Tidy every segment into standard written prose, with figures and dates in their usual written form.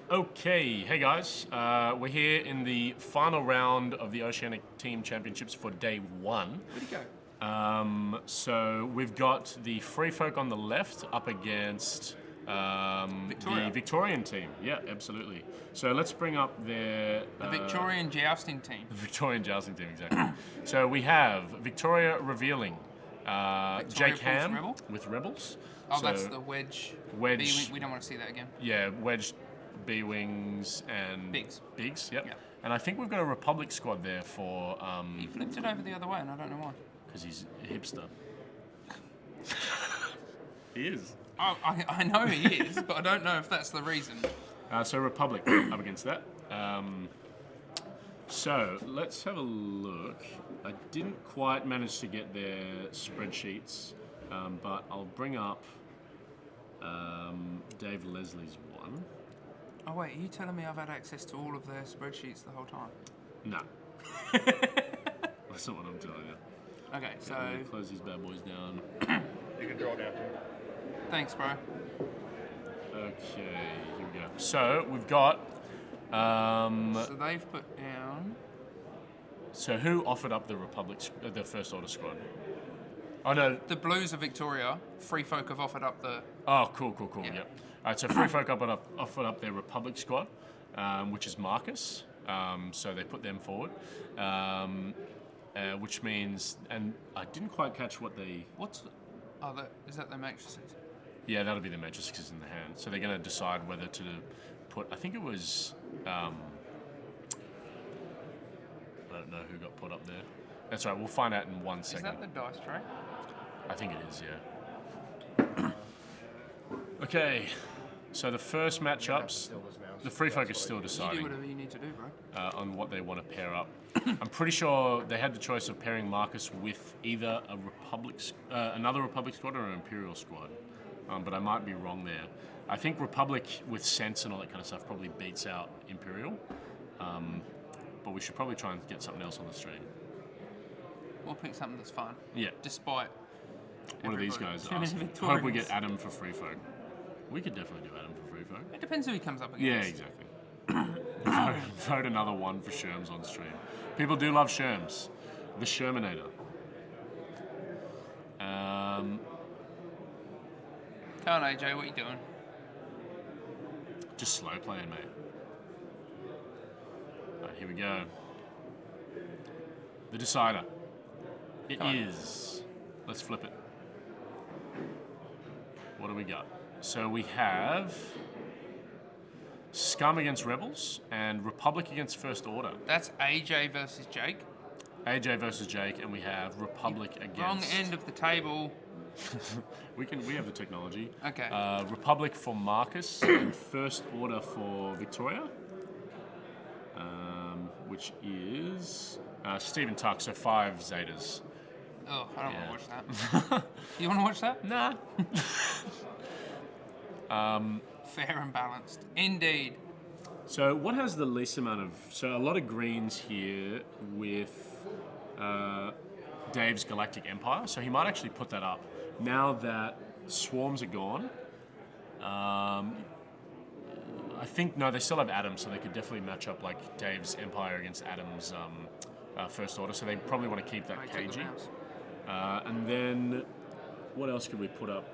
Okay, hey guys, we're here in the final round of the Oceanic Team Championships for day one. Where'd he go? So we've got the Free Folk on the left up against the Victorian team. Yeah, absolutely. So let's bring up their... The Victorian jousting team. The Victorian jousting team, exactly. So we have Victoria revealing Jake Ham with Rebels. Oh, so that's the wedge. Wedge. We don't want to see that again. Yeah, Wedge, B-Wings and... Biggs. Biggs, yep. And I think we've got a Republic squad there for... He flipped it over the other way and I don't know why. Because he's a hipster. He is. Oh, I know he is, but I don't know if that's the reason. So Republic up against that. So let's have a look. I didn't quite manage to get their spreadsheets, but I'll bring up Dave Leslie's one. Oh wait, are you telling me I've had access to all of their spreadsheets the whole time? No. That's not what I'm telling you. Okay, so... close these bad boys down. You can draw down. Thanks, bro. Okay, here we go. So we've got... so they've put down... So who offered up the Republic, the First Order squad? Oh no. The Blues of Victoria, Free Folk have offered up the... Oh, cool, yep. All right, so Free Folk offered up their Republic squad, which is Marcus. So they put them forward. Which means, and I didn't quite catch what they... is that their matrices? Yeah, that'll be the matrices in the hand. So they're going to decide whether to put, I think it was, I don't know who got put up there. That's right, we'll find out in 1 second. Is that the dice tray? I think it is, yeah. Okay, so the first matchups, the Free Folk is still deciding. You do whatever you need to do, bro. On what they want to pair up. I'm pretty sure they had the choice of pairing Marcus with either a another Republic squad or an Imperial squad, but I might be wrong there. I think Republic with Sense and all that kind of stuff probably beats out Imperial, but we should probably try and get something else on the stream. We'll pick something that's fun. Yeah. Despite what are these guys asking? Hope we get Adam for Free Folk. We could definitely do Adam for Free Folk. It depends who he comes up against. Yeah, exactly. Vote another one for Sherms on stream. People do love Sherms. The Sherminator. Come on, AJ, what are you doing? Just slow playing, mate. Alright, here we go. The decider. It is. Let's flip it. What do we got? So we have Scum against Rebels and Republic against First Order. That's AJ versus Jake. AJ versus Jake, and we have Republic against... Wrong end of the table. We have the technology. Okay. Republic for Marcus and First Order for Victoria, which is Stephen Tuck, so 5 Zetas. Oh, I don't want to watch that. You want to watch that? Nah. Fair and balanced. Indeed. So what has the least amount of... So a lot of greens here with Dave's Galactic Empire, so he might actually put that up. Now that swarms are gone, I think, no, they still have Adam, so they could definitely match up like Dave's Empire against Adam's First Order, so they probably want to keep that cagey. And then, what else could we put up?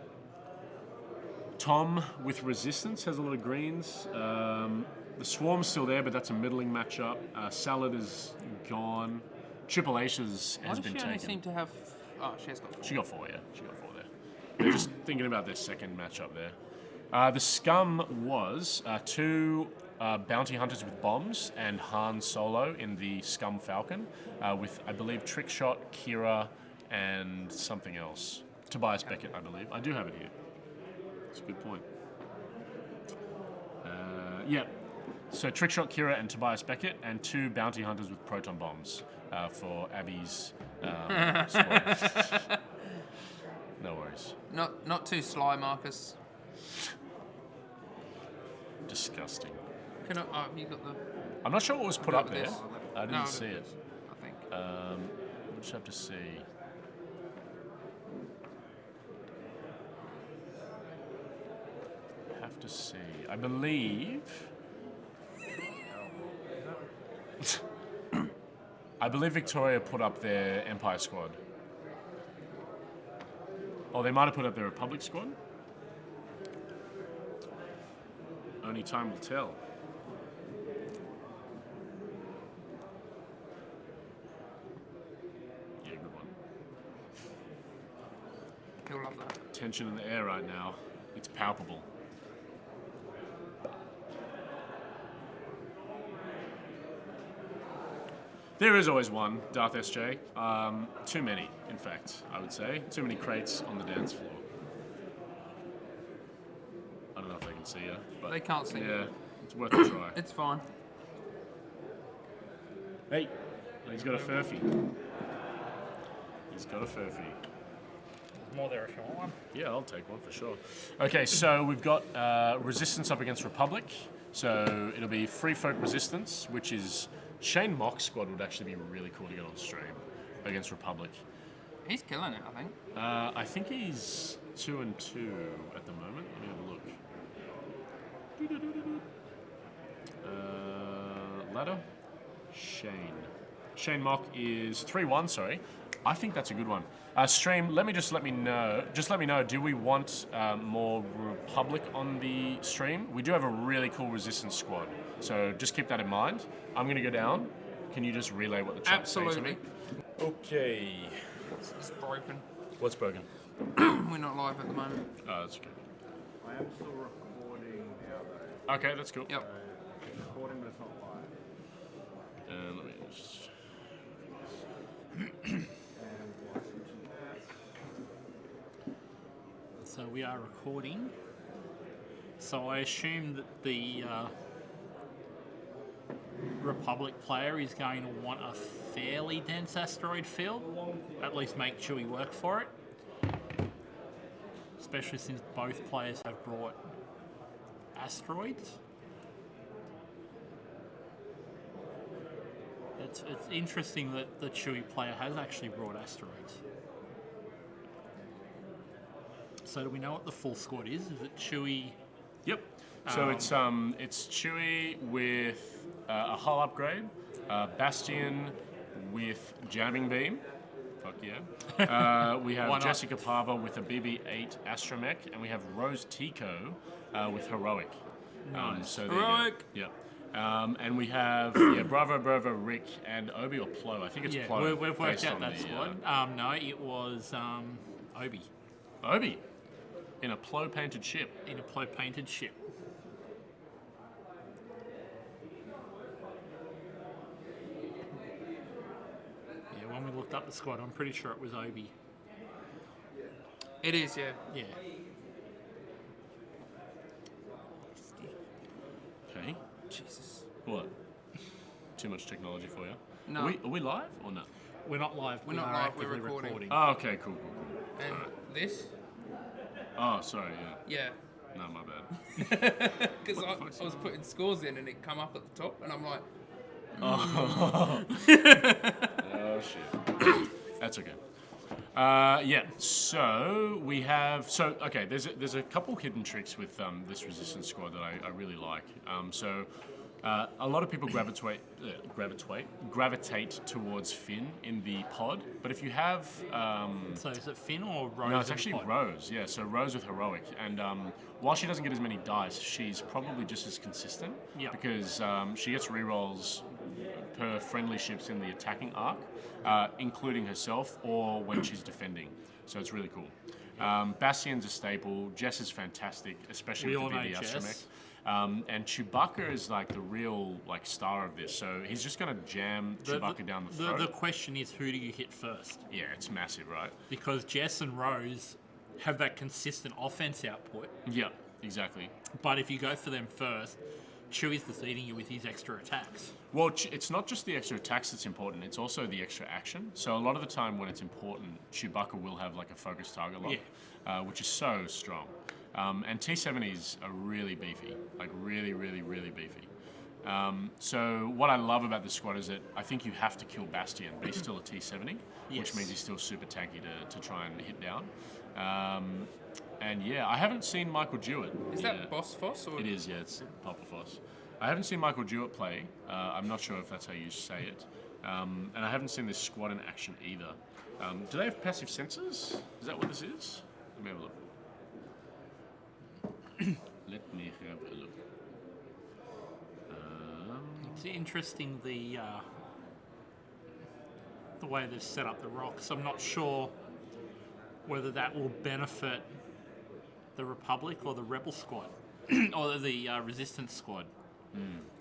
Tom with Resistance has a lot of greens. The Swarm's still there, but that's a middling matchup. Salad is gone. Triple Aces has been taken. Why does she only seem to have... Oh, she has got 4. She got 4, yeah. She got 4 there. They're just thinking about their second matchup there. The Scum was 2 bounty hunters with bombs and Han Solo in the Scum Falcon with, I believe, Trickshot, Kira, and something else. Tobias Beckett, I believe. I do have it here. That's a good point. Yeah. So Trickshot, Kira, and Tobias Beckett, and 2 bounty hunters with proton bombs for Abby's squad. No worries. Not too sly, Marcus. Disgusting. You got the... I'm not sure what was put up there. This. I didn't see it. I think. We'll just have to see. Have to see. I believe I believe Victoria put up their Empire squad. Or they might have put up their Republic squad. Only time will tell. Yeah, good one. He'll love that. Tension in the air right now. It's palpable. There is always one, Darth SJ. Too many, in fact, I would say. Too many crates on the dance floor. I don't know if they can see you, but They can't see yeah, you. it's worth a try. It's fine. Hey, he's got a furphy. He's got a furphy. There's more there if you want one. Yeah, I'll take one for sure. Okay, so we've got Resistance up against Republic. So it'll be Free Folk Resistance, which is Shane Mock's squad would actually be really cool to get on stream against Republic. He's killing it, I think. I think he's 2-2 at the moment. Let me have a look. Ladder. Shane Mock is 3-1. Sorry, I think that's a good one. Stream. Let me know. Just let me know. Do we want more Republic on the stream? We do have a really cool Resistance squad, so just keep that in mind. I'm going to go down. Can you just relay what the chat's saying to me? Okay. It's broken. What's broken? We're not live at the moment. Oh, that's okay. I am still recording now, though. Okay, that's cool. Yep. It's recording, but it's not live. And let me just. And watching that. So we are recording. So I assume that the Republic player is going to want a fairly dense asteroid field. At least make Chewie work for it. Especially since both players have brought asteroids. It's interesting that the Chewie player has actually brought asteroids. So do we know what the full squad is? Is it Chewie? Yep. So it's Chewie with a hull upgrade, Bastion with jamming beam. Fuck yeah. We have Jessica Pava with a BB-8 astromech, and we have Rose Tico with heroic. Nice. So there you go. Heroic. Yeah. And we have Bravo, Rick, and Obi or Plo. I think it's Yeah, Plo. we've worked based out on that the, squad. No, it was Obi Obi in a Plo painted ship. in a Plo painted ship. Yeah, when we looked up the squad, I'm pretty sure it was Obi. It is, yeah. Yeah. Okay. Jesus. What? Too much technology for you? No. Are we live or no? We're not live. We're we not are live, we're actively recording. Oh, okay, cool. And this? Oh, sorry, yeah. Yeah. No, my bad. Because What the fuck's I was putting scores in and it come up at the top and I'm like, Oh, shit. That's okay. Yeah, so we have... So, okay, there's a couple hidden tricks with this Resistance squad that I really like. A lot of people gravitate towards Finn in the pod, but if you have... So is it Finn or Rose? no, it's in actually pod? Rose, yeah, so Rose with Heroic. And while she doesn't get as many dice, she's probably just as consistent. Yeah. Because she gets rerolls per friendly ships in the attacking arc, including herself or when she's defending. So it's really cool. Bastion's a staple. Jess is fantastic, especially We with all the know BD Jess. astromech. And Chewbacca is like the real star of this. So he's just going to jam Chewbacca down the throat. The question is, who do you hit first? Yeah, it's massive, right? Because Jess and Rose have that consistent offense output, Yeah, exactly. but if you go for them first, Chewie's defeating you with his extra attacks. Well, it's not just the extra attacks that's important, it's also the extra action. So a lot of the time when it's important, Chewbacca will have like a focus target lock, which is so strong. And T-70s are really beefy, like really, really, really beefy. So what I love about this squad is that I think you have to kill Bastion, but he's still a T-70, Yes. which means he's still super tanky to try and hit down. And yeah, I haven't seen Michael Jewett. is that Boss Foss? Or It is, yeah, it's Papa Foss. I haven't seen Michael Jewett play. I'm not sure if that's how you say it. And I haven't seen this squad in action either. Do they have passive sensors? Is that what this is? Let me have a look. Let me have a look. It's interesting the way they've set up the rocks. I'm not sure whether that will benefit the Republic or the Rebel squad or the Resistance squad.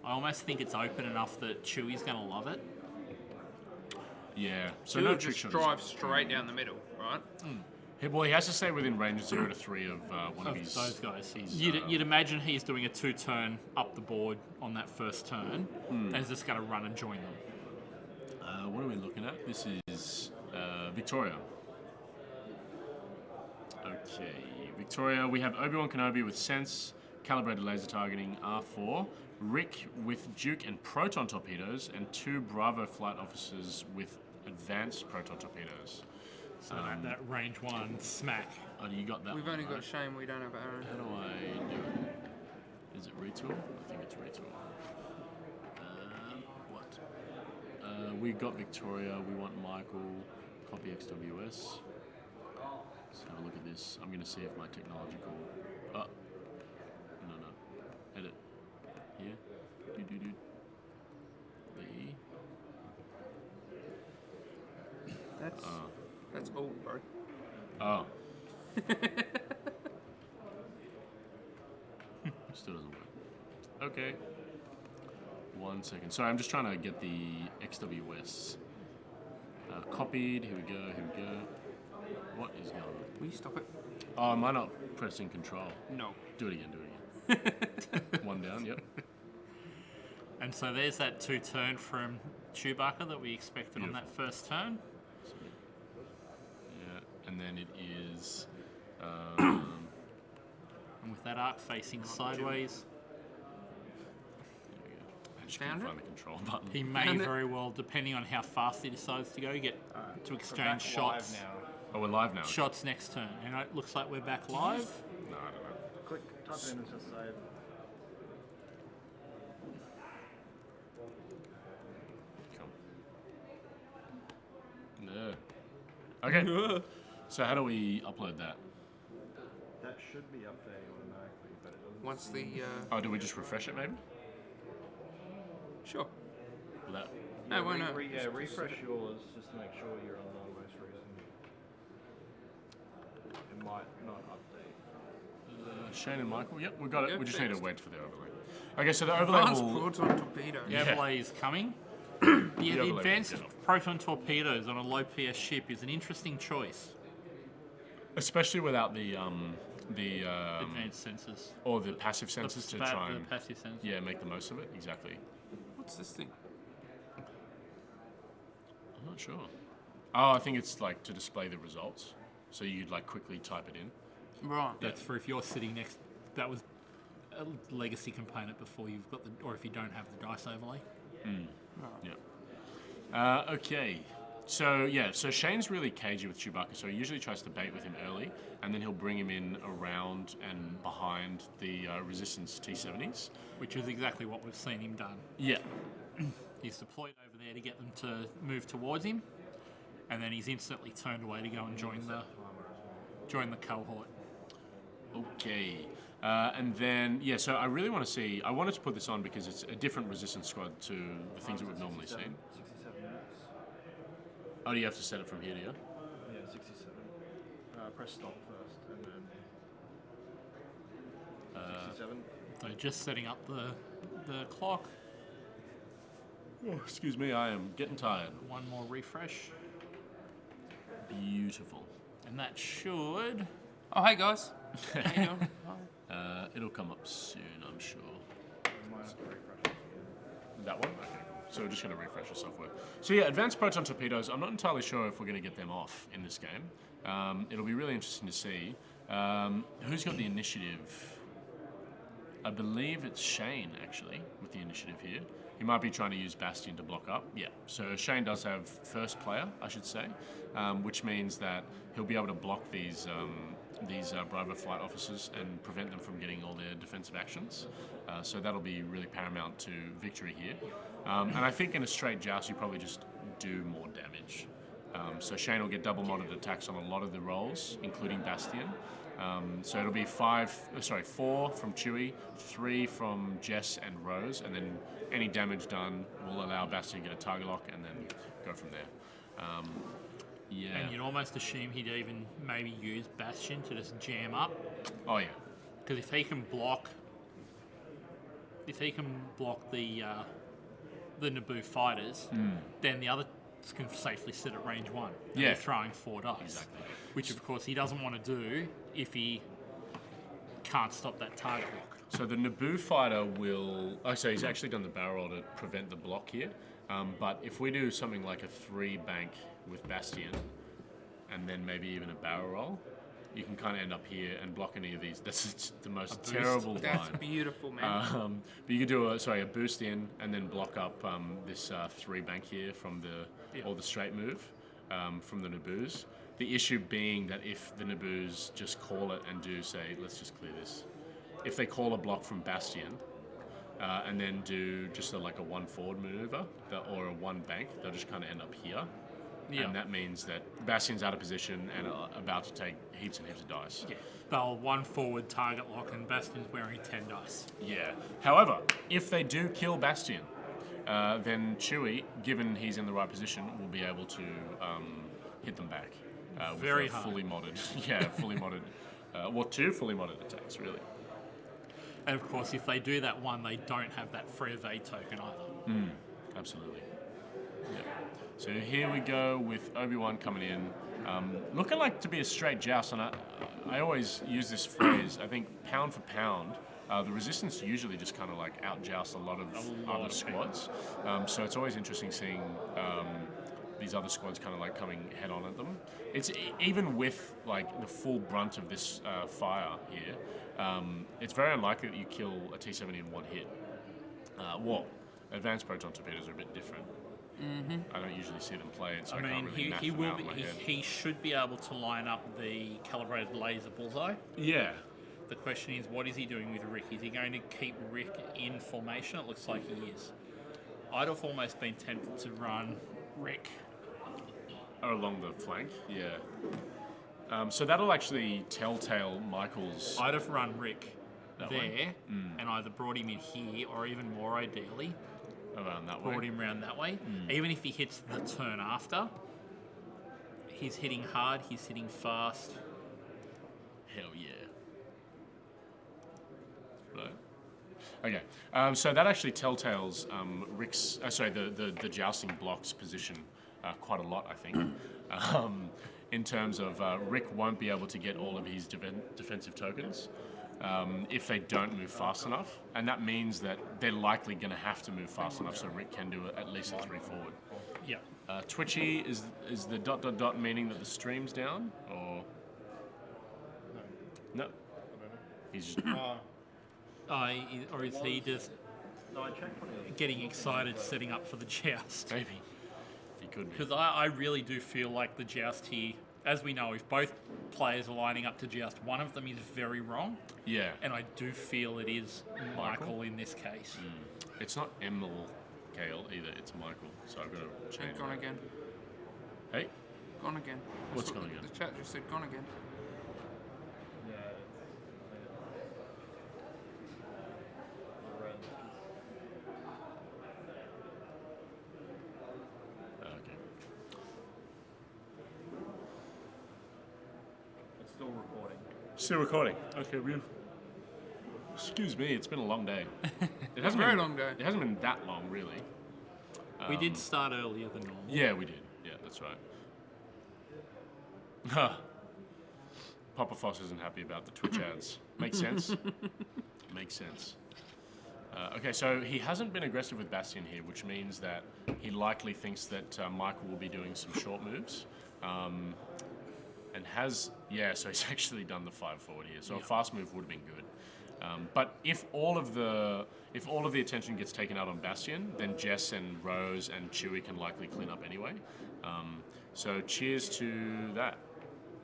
I almost think it's open enough that Chewie's going to love it. Yeah. So He'll no trick just shot. drive straight down the middle, right? Well, he has to stay within range 0 to 3 of one of his. Those guys. You'd imagine he's doing a 2-turn up the board on that first turn, and is just going to run and join them. What are we looking at? This is Victoria. Okay, Victoria. We have Obi-Wan Kenobi with Sense, Calibrated Laser Targeting, R4. Rick with Duke and Proton Torpedoes, and 2 Bravo Flight Officers with Advanced Proton Torpedoes. So that range 1 smack. Oh, you got that We've one, only right? got Shane, we don't have Aaron. How do I do it? Is it retool? I think it's retool. What? We got Victoria. We want Michael. Copy XWS. Let's have a look at this. I'm going to see if my technological... Oh. No. Edit. Here. Do. That's old, bro. Oh. Still doesn't work. Okay. 1 second. Sorry, I'm just trying to get the XWS copied. Here we go. What is going on? Will you stop it? Oh, am I not pressing control? No. Do it again. 1 down, yep. And so there's that 2-turn from Chewbacca that we expected on that first turn. Yeah, and then it is... And with that arc facing sideways, I just Found couldn't it? find the control button. he may Found it? very well, depending on how fast he decides to go, get to exchange shots. Oh, we're live now. Shots next turn. And it looks like we're back live. No, I don't know. Click, type it in and just save. Cool. No. Okay. So how do we upload that? That should be updating automatically, but it doesn't. Once the... Oh, do we just refresh it maybe? Sure. Will that... No, why not? Refresh yours just to make sure you're on the most recent. It might not update. Shane and Michael? Yep, we got it. Yep, We just need to fixed. wait for the overlay. Okay, so the overlay Advanced will... proton torpedo. The overlay is coming. The overlay advanced will get off. proton torpedoes on a low PS ship is an interesting choice. Especially without the Advanced sensors. or the passive sensors to try The and passive sensors. yeah make the most of it. Exactly. What's this thing? I'm not sure. Oh, I think it's like to display the results, so you'd like quickly type it in. Right. That's for if you're sitting next. That was a legacy component before you've got the, or if you don't have the dice overlay. Yeah. Okay. So yeah, so Shane's really cagey with Chewbacca, so he usually tries to bait with him early, and then he'll bring him in around and behind the Resistance T-70s. Which is exactly what we've seen him done. Yeah. He's deployed over there to get them to move towards him, and then he's instantly turned away to go and join the cohort. Okay. And then, yeah, so I really want to see... I wanted to put this on because it's a different Resistance squad to the things that we've normally seen. 67 minutes. Oh, do you have to set it from here, do you? Yeah, 67. Press stop first, and then 67. So just setting up the clock. Oh, excuse me, I am getting tired. One more refresh, Beautiful. and that should. Oh, hey guys. How you doing? It'll come up soon, I'm sure. Might have to refresh it. That one? Okay, cool. So we're just going to refresh the software. So yeah, Advanced Proton Torpedoes, I'm not entirely sure if we're going to get them off in this game. It'll be really interesting to see. Who's got the initiative? I believe it's Shane, actually, with the initiative here. He might be trying to use Bastion to block up. Yeah, so Shane does have first player, I should say, which means that he'll be able to block these Bravo flight officers and prevent them from getting all their defensive actions. So that'll be really paramount to victory here. And I think in a straight joust, you probably just do more damage. So Shane will get double modded attacks on a lot of the rolls, including Bastion. So it'll be 4 from Chewie, 3 from Jess and Rose, and then any damage done will allow Bastion to get a target lock and then go from there. Yeah. And you'd almost assume he'd even maybe use Bastion to just jam up. Oh yeah. Because if he can block the Naboo fighters, then the others can safely sit at range 1. And they're throwing 4 dice. Exactly. Which of course he doesn't want to do if he can't stop that target lock. So the Naboo fighter will... Oh, so he's actually done the barrel roll to prevent the block here. But if we do something like a 3 bank with Bastion, and then maybe even a barrel roll, you can kind of end up here and block any of these. That's the most terrible line. That's beautiful, man. But you could do a boost in and then block up this 3 bank here from or the straight move from the Naboos. The issue being that if the Naboos just call it and do, say, let's just clear this. If they call a block from Bastion and then do just a 1 forward maneuver or a 1 bank, they'll just kind of end up here. Yeah. And that means that Bastion's out of position and about to take heaps and heaps of dice. Yeah. They'll 1 forward target lock and Bastion's wearing 10 dice. Yeah. However, if they do kill Bastion, then Chewie, given he's in the right position, will be able to hit them back. Very with hard. Fully modded. Yeah, fully modded. 2 fully modded attacks, really. And of course, if they do that one, they don't have that free evade token either. Absolutely. Yeah. So here we go with Obi-Wan coming in. Looking like to be a straight joust, and I always use this phrase, I think pound for pound, the Resistance usually just kind of out-joust a lot of other squads. So it's always interesting seeing these other squads kind of coming head-on at them. It's even with the full brunt of this fire here, it's very unlikely that you kill a T-70 in 1 hit. Advanced proton torpedoes are a bit different. Mm-hmm. I don't usually see them play it, so I can't really math them out in my head. He should be able to line up the calibrated laser bullseye. Yeah. The question is, what is he doing with Rick? Is he going to keep Rick in formation? It looks like he is. I'd have almost been tempted to run Rick along the flank, yeah. So that'll actually telltale Michael's... I'd have run Rick there way? and either brought him in here or even more ideally... Around that way. Brought him around that way. Even if he hits the turn after, he's hitting hard, he's hitting fast. Hell yeah. Right. Okay. So that actually telltales Rick's... the jousting blocks position quite a lot, I think. In terms of Rick won't be able to get all of his defensive tokens. If they don't move fast enough, and that means that they're likely going to have to move fast enough so Rick can do at least a 3 forward. Yeah. Twitchy is the ... meaning that the stream's down, or no? He's just or is he just getting excited, setting up for the joust? Maybe he could be. Because I really do feel like the joust here. As we know, if both players are lining up to joust, one of them is very wrong. Yeah. And I do feel it is Michael in this case. It's not Emil Kale either, it's Michael. So I've got to change Gone that. again. Hey? Gone again. What's gone again? The chat just said gone again. Okay. It's still recording. Still recording. Okay, excuse me, it's been a long day. It hasn't very been, long day. It hasn't been that long, really. We did start earlier than normal. Yeah, we did. Yeah, that's right. Papa Foss isn't happy about the Twitch ads. Makes sense. Makes sense. Okay, so he hasn't been aggressive with Bastion here, which means that he likely thinks that Michael will be doing some short moves. And so he's actually done the 5 forward here. So a fast move would have been good. But if all of the attention gets taken out on Bastion, then Jess and Rose and Chewie can likely clean up anyway. So cheers to that.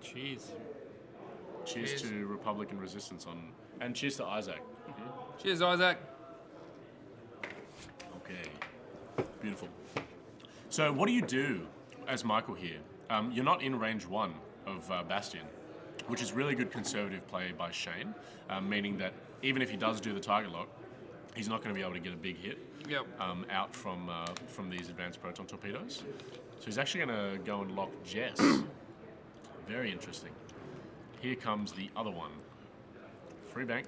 Cheers. Cheers to Republican Resistance and cheers to Isaac. Cheers, Isaac. Okay, beautiful. So what do you do as Michael here? You're not in range 1 of Bastion, which is really good conservative play by Shane, meaning that even if he does do the target lock, he's not going to be able to get a big hit out from these advanced proton torpedoes. So he's actually going to go and lock Jess. Very interesting. Here comes the other one. Free bank.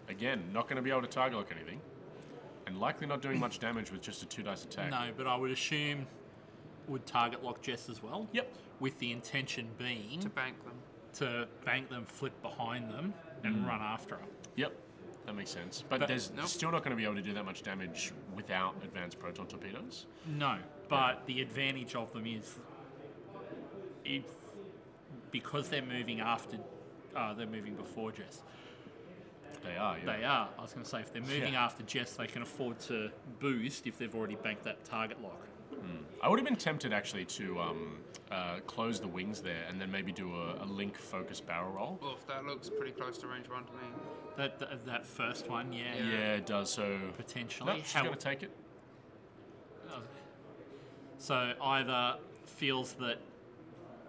Again, not going to be able to target lock anything. And likely not doing much damage with just a 2-dice attack. No, but I would assume would target lock Jess as well. Yep. With the intention being To bank them. to bank them, flip behind them, and run after her. Yep. That makes sense. But there's still not going to be able to do that much damage without advanced proton torpedoes. No, but the advantage of them is because they're moving before Jess. They are, yeah. They are. I was going to say, if they're moving after Jess, they can afford to boost if they've already banked that target lock. I would have been tempted actually to close the wings there and then maybe do a link focus barrel roll. Well, that looks pretty close to range 1 to me. That first one, yeah. Yeah, it does. So Potentially. no, she's going to take it. So either feels that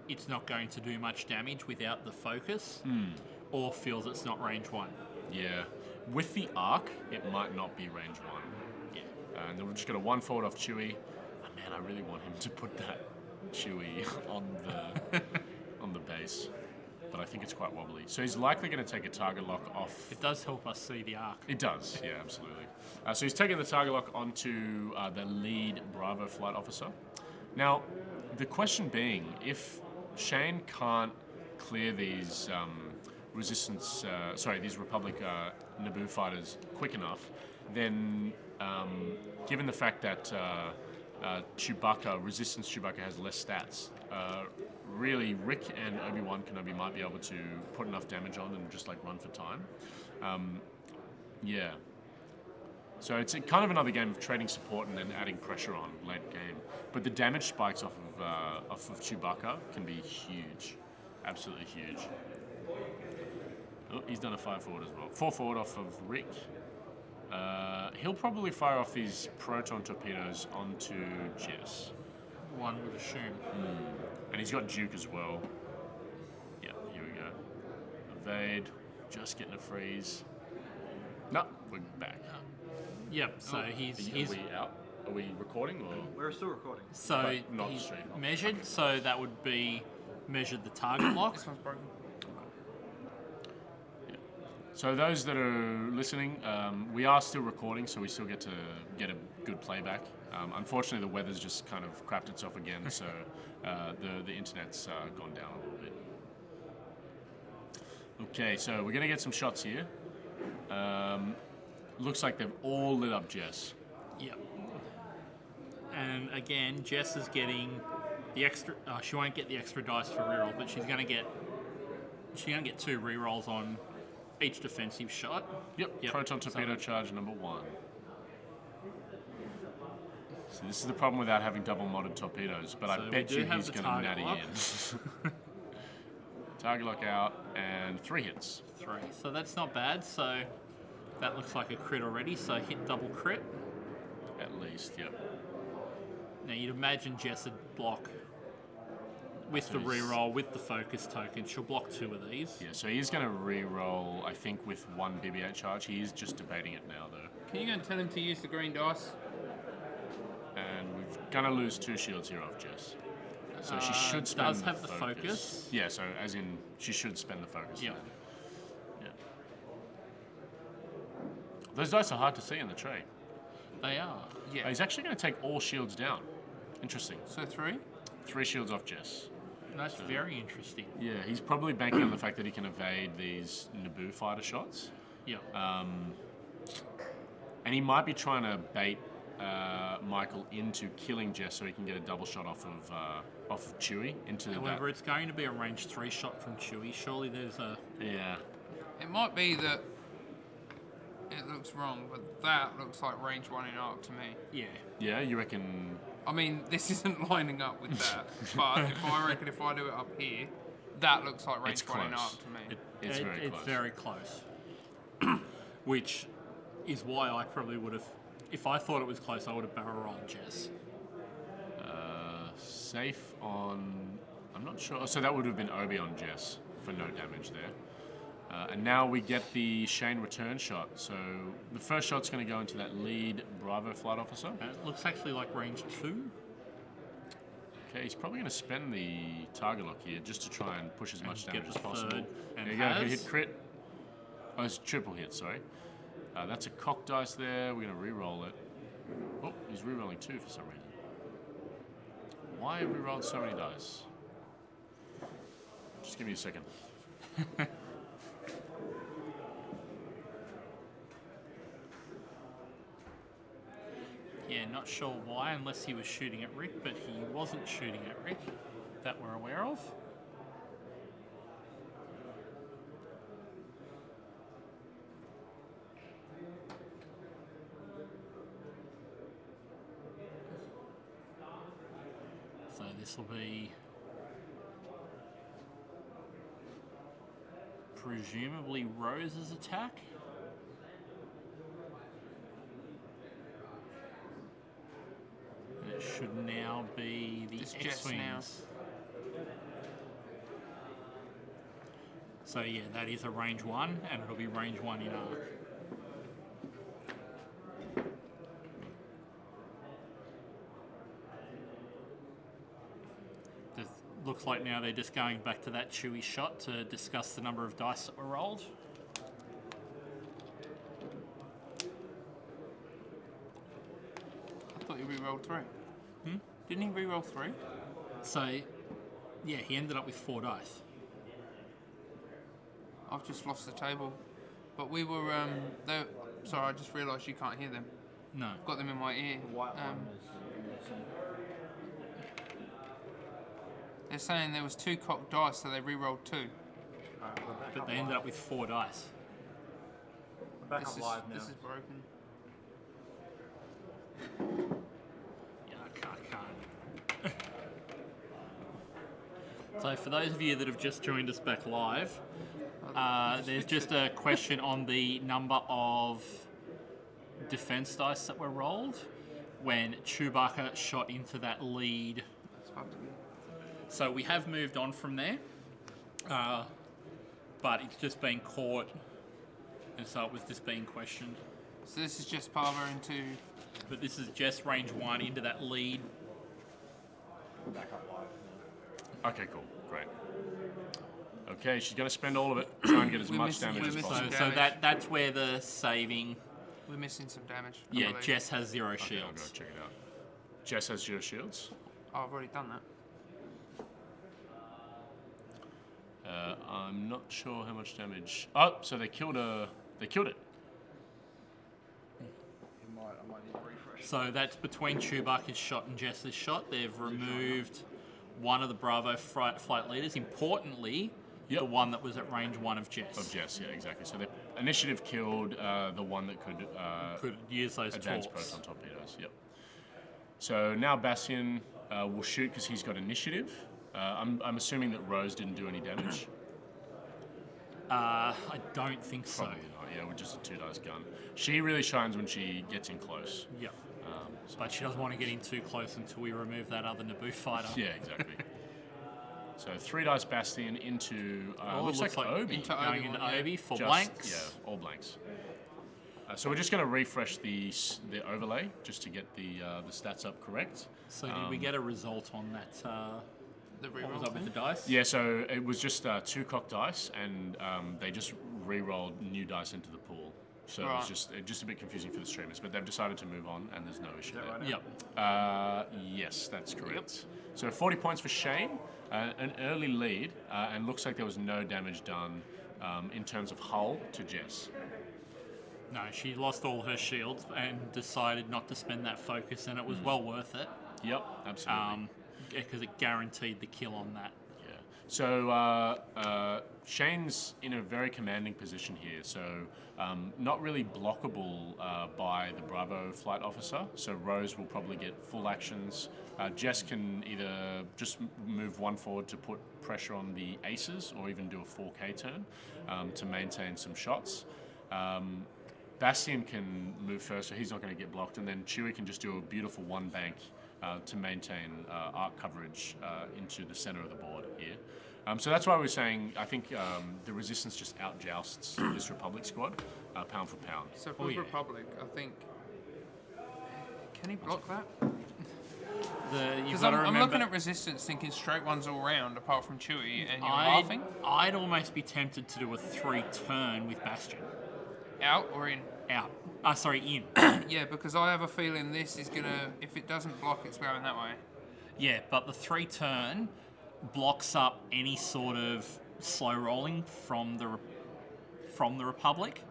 it's not going to do much damage without the focus, or feels it's not range 1. Yeah. With the arc, it might not be range 1. Yeah. And then we're just going to 1 forward off Chewie. Oh, man, I really want him to put that Chewie on the base. But I think it's quite wobbly. So he's likely going to take a target lock off. It does help us see the arc. It does, yeah, absolutely. So he's taking the target lock onto the lead Bravo flight officer. Now, the question being, if Shane can't clear these these Republic Naboo fighters quick enough, then given the fact that Resistance Chewbacca has less stats, really Rick and Obi-Wan Kenobi might be able to put enough damage on and just like run for time. Yeah. So it's kind of another game of trading support and then adding pressure on late game. But the damage spikes off of Chewbacca can be huge. Absolutely huge. Oh, he's done a 5 forward as well. 4 forward off of Rick. He'll probably fire off these proton torpedoes onto Jess. One would assume. And he's got Duke as well. Yeah, here we go. Evade. Just getting a freeze. No, we're back. Yep, so he's Are we out? Are we recording or? We're still recording. so But not he's straight up. measured, so that would be measured the target lock. This one's broken. So those that are listening, we are still recording, so we still get to get a good playback. Unfortunately, the weather's just kind of crapped itself again, so the internet's gone down a little bit. Okay, so we're going to get some shots here. Looks like they've all lit up Jess. Yep. And again, Jess is getting the extra. She won't get the extra dice for reroll, but she's going to get 2 rerolls on each defensive shot. Yep. Proton torpedo charge number 1. So this is the problem without having double modded torpedoes, but I So bet we do you have he's the going to target natty lock. in. Target lock out and 3 hits. 3. So that's not bad. So that looks like a crit already. So hit double crit. At least, yep. Now you'd imagine Jess would block with the So he's- reroll, with the focus token. She'll block 2 of these. Yeah, so he's going to re-roll, I think, with 1 BB-8 charge. He is just debating it now, though. Can you go and tell him to use the green dice? And we're going to lose 2 shields here off Jess. So she should spend does have the focus. Yeah, so as in, she should spend the focus. Yeah. then. Yeah. Those dice are hard to see in the tray. They are. Yeah. He's actually going to take all shields down. Interesting. So 3? 3 shields off Jess. That's very interesting. Yeah, he's probably banking on the fact that he can evade these Naboo fighter shots. Yeah. And he might be trying to bait Michael into killing Jess so he can get a double shot off of Chewie into However, it's going to be a range 3 shot from Chewie. Surely there's a... Yeah. It might be that it looks wrong, but that looks like range 1 in arc to me. Yeah. Yeah, you reckon... I mean, this isn't lining up with that, but if I do it up here, that looks like range It's 1 in close. arc to me. It's very close. It's very close. Which is why I probably would have... If I thought it was close, I would have barrel rolled Jess. safe on... I'm not sure. So that would have been Obi on Jess for no damage there. And now we get the Shane return shot. So the first shot's going to go into that lead Bravo flight officer. It looks actually like range 2. Okay, he's probably going to spend the target lock here just to try and push as much get damage as the possible. third, and There you go, has. hit crit. Oh, it's a triple hit, sorry. That's a cock dice there. We're going to re-roll it. Oh, he's re-rolling 2 for some reason. Why have we rolled so many dice? Just give me a second. Yeah, not sure why, unless he was shooting at Rick, but he wasn't shooting at Rick, that we're aware of. So this will be presumably Rose's attack. And it should now be the It's Jess now. X-Wings. So yeah, that is a range 1, and it'll be range 1 in arc. Looks like now they're just going back to that Chewy shot to discuss the number of dice that were rolled. I thought he re-rolled 3. Didn't he re-roll 3? So, yeah, he ended up with 4 dice. I've just lost the table. But we were, sorry, I just realised you can't hear them. No. Got them in my ear. The white one is missing. They're saying there was 2 cocked dice, so they re-rolled 2. Alright, we're back But up they ended live. up with 4 dice. We're back up live now. This is broken. Yeah, I can't. So for those of you that have just joined us back live, there's just a question on the number of defense dice that were rolled when Chewbacca shot into that lead. That's fucked again. So we have moved on from there, but it's just been caught, and so it was just being questioned. So this is just Parvo into... But this is just range 1 into that lead. We're back up live now. Okay, cool. Great. Okay, she's going to spend all of it, try and get as We're much missing- damage we're as missing possible. So damage. that's where the saving. We're missing some damage. I Yeah, believe. Jess has 0 Okay, I'll go shields. check it out. Jess has 0 shields. Oh, I've already done that. I'm not sure how much damage. Oh, so they killed her. They killed it. I might need to refresh. So that's between Chewbacca's shot and Jess's shot. They've removed one of the Bravo flight leaders. Importantly, Yep. the one that was at range 1 of Jess. Of Jess, yeah, exactly. So the initiative killed the one that could Could use those advance torps. proton torpedoes. Yep. So now Bastian will shoot because he's got initiative. I'm assuming that Rose didn't do any damage. I don't think so. Probably not. Yeah, with just a 2 dice gun. She really shines when she gets in close. Yep. So But she doesn't want to get in too close until we remove that other Naboo fighter. yeah, exactly. So 3 dice Bastian into looks like Obi. into Going Obi-Wan, into yeah. Obi for Just- blanks. Yeah, all blanks. So we're just going to refresh the overlay just to get the stats up correct. So did we get a result on that? The What reroll was up with thing. the dice? Yeah, so it was just 2 cocked dice, and they just re-rolled new dice into the pool. So it was Right. just a bit confusing for the streamers, but they've decided to move on, and there's no issue there. right? Yep. Yes, that's correct. So 40 points for Shane, an early lead, and looks like there was no damage done in terms of hull to Jess. No, she lost all her shields and decided not to spend that focus, and it was well worth it Yep, absolutely. because it guaranteed the kill on that. Yeah. So Shane's in a very commanding position here. So not really blockable by the Bravo flight officer. So Rose will probably get full actions. Jess can either just move 1 forward to put pressure on the aces, or even do a 4K turn to maintain some shots. Bastian can move first, so he's not going to get blocked, and then Chewie can just do a beautiful 1 bank to maintain arc coverage into the center of the board here. So that's why we're saying I think the Resistance just outjousts this Republic squad, pound for pound. So for Republic, I think... Can he block that? Because I'm looking at Resistance thinking straight ones all round, apart from Chewie, and you're laughing? I'd almost be tempted to do a 3-turn with Bastion. Out or in? Out. In. Yeah, because I have a feeling this is going to... If it doesn't block, it's going that way. Yeah, but the 3-turn blocks up any sort of slow rolling from the Republic.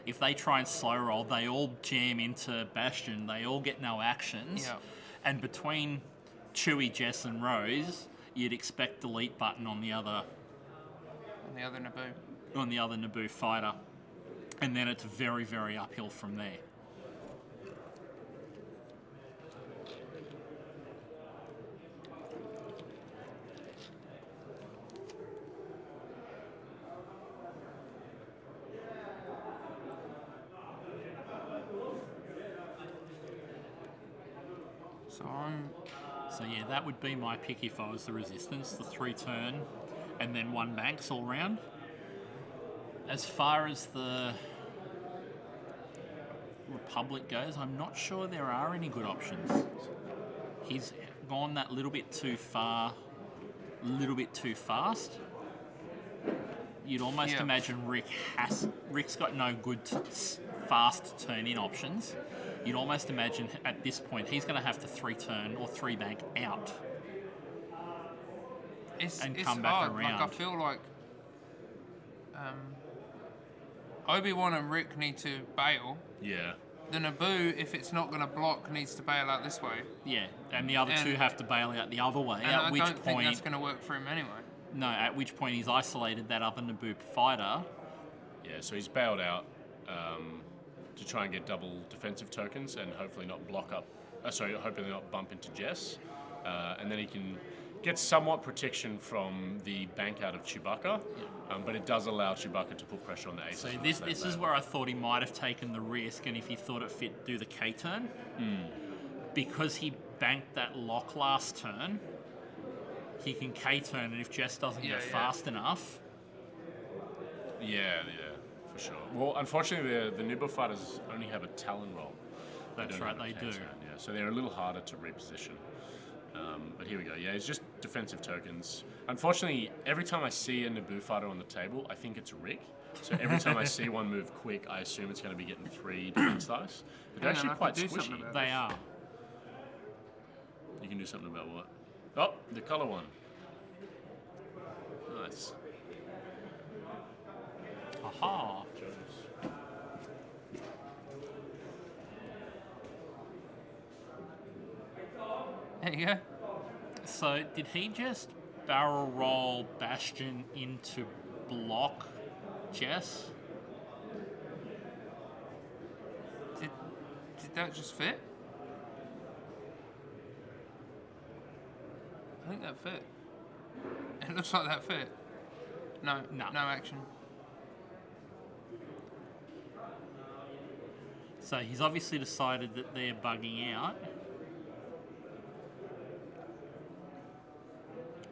If they try and slow roll, they all jam into Bastion. They all get no actions. Yeah. And between Chewie, Jess, and Rose, you'd expect delete button on the other Naboo. On the other Naboo fighter, and then it's very, very uphill from there. So yeah, that would be my pick if I was the Resistance, the 3-turn, and then 1 banks all round. As far as the Republic goes, I'm not sure there are any good options. He's gone that little bit too far, little bit too fast. You'd almost imagine Rick's got no good fast turn-in options. You'd almost imagine at this point he's going to have to 3-turn or 3-bank out and come back around. Like, I feel like Obi-Wan and Rick need to bail. Yeah. The Naboo, if it's not going to block, needs to bail out this way. Yeah, and the other two have to bail out the other way. And I don't think that's going to work for him anyway. No, at which point he's isolated that other Naboo fighter. Yeah, so he's bailed out to try and get double defensive tokens and hopefully not block up. Hopefully not bump into Jess, and then he can get somewhat protection from the bank out of Chewbacca, but it does allow Chewbacca to put pressure on the aces. So this is where I thought he might have taken the risk, and if he thought it fit, do the K-turn. Because he banked that lock last turn, he can K-turn, and if Jess doesn't go fast enough... Yeah, for sure. Well, unfortunately, the Naboo fighters only have a Talon roll. That's right, they do. Yeah, so they're a little harder to reposition. But here we go. Yeah, it's just defensive tokens. Unfortunately, every time I see a Naboo fighter on the table, I think it's Rick. So every time I see one move quick, I assume it's going to be getting 3 defense dice. But they're actually quite squishy. They are. You can do something about what? Oh, the color one. Nice. Aha. There you go. So did he just barrel roll Bastion into block Jess? Did that just fit? I think that fit. It looks like that fit. No action. So he's obviously decided that they're bugging out.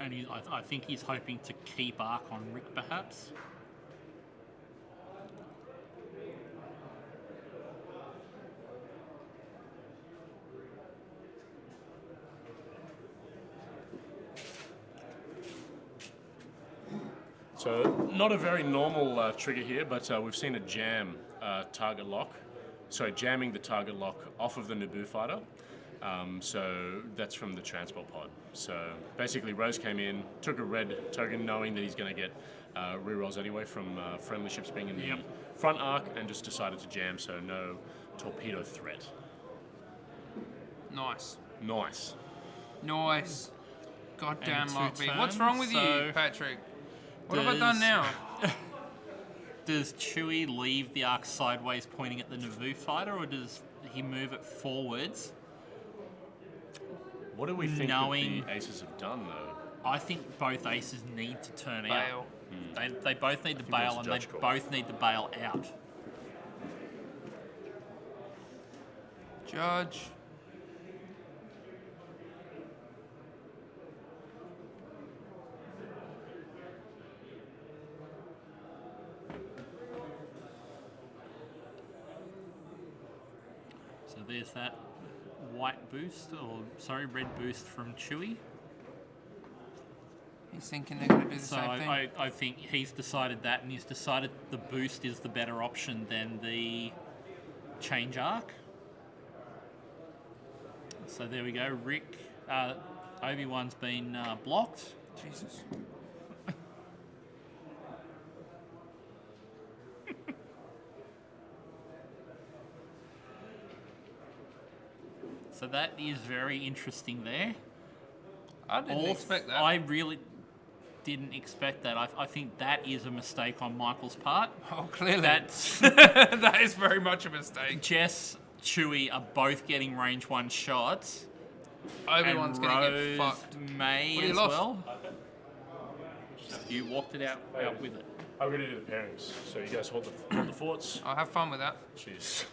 And I think he's hoping to keep arc on Rick, perhaps. So not a very normal trigger here, but we've seen a jam target lock. Sorry, jamming the target lock off of the Naboo fighter. So that's from the transport pod. So basically Rose came in, took a red token knowing that he's going to get rerolls anyway from friendly ships being in the front arc, and just decided to jam, so no torpedo threat. Nice. Goddamn Mark. What's wrong with you, Patrick? What have I done now? Does Chewie leave the arc sideways pointing at the Naboo fighter, or does he move it forwards? What do we think that the aces have done, though? I think both aces need to turn Bail. out. They both need to bail, and they both need to bail out. Judge. there's that white boost, red boost from Chewie. He's thinking they're going to do the So same thing. I think he's decided that, and he's decided the boost is the better option than the change arc. So there we go. Obi-Wan's been blocked. Jesus. So that is very interesting there. I didn't expect that. I really didn't expect that. I think that is a mistake on Michael's part. Oh, clearly. That's That is very much a mistake. Jess, Chewie are both getting range 1 shots. Obi-Wan's and going to Rose get fucked. may What, you as lost? well. You walked it out with it. I'm going to do the pairings. So you guys hold the forts. I'll have fun with that. Jeez.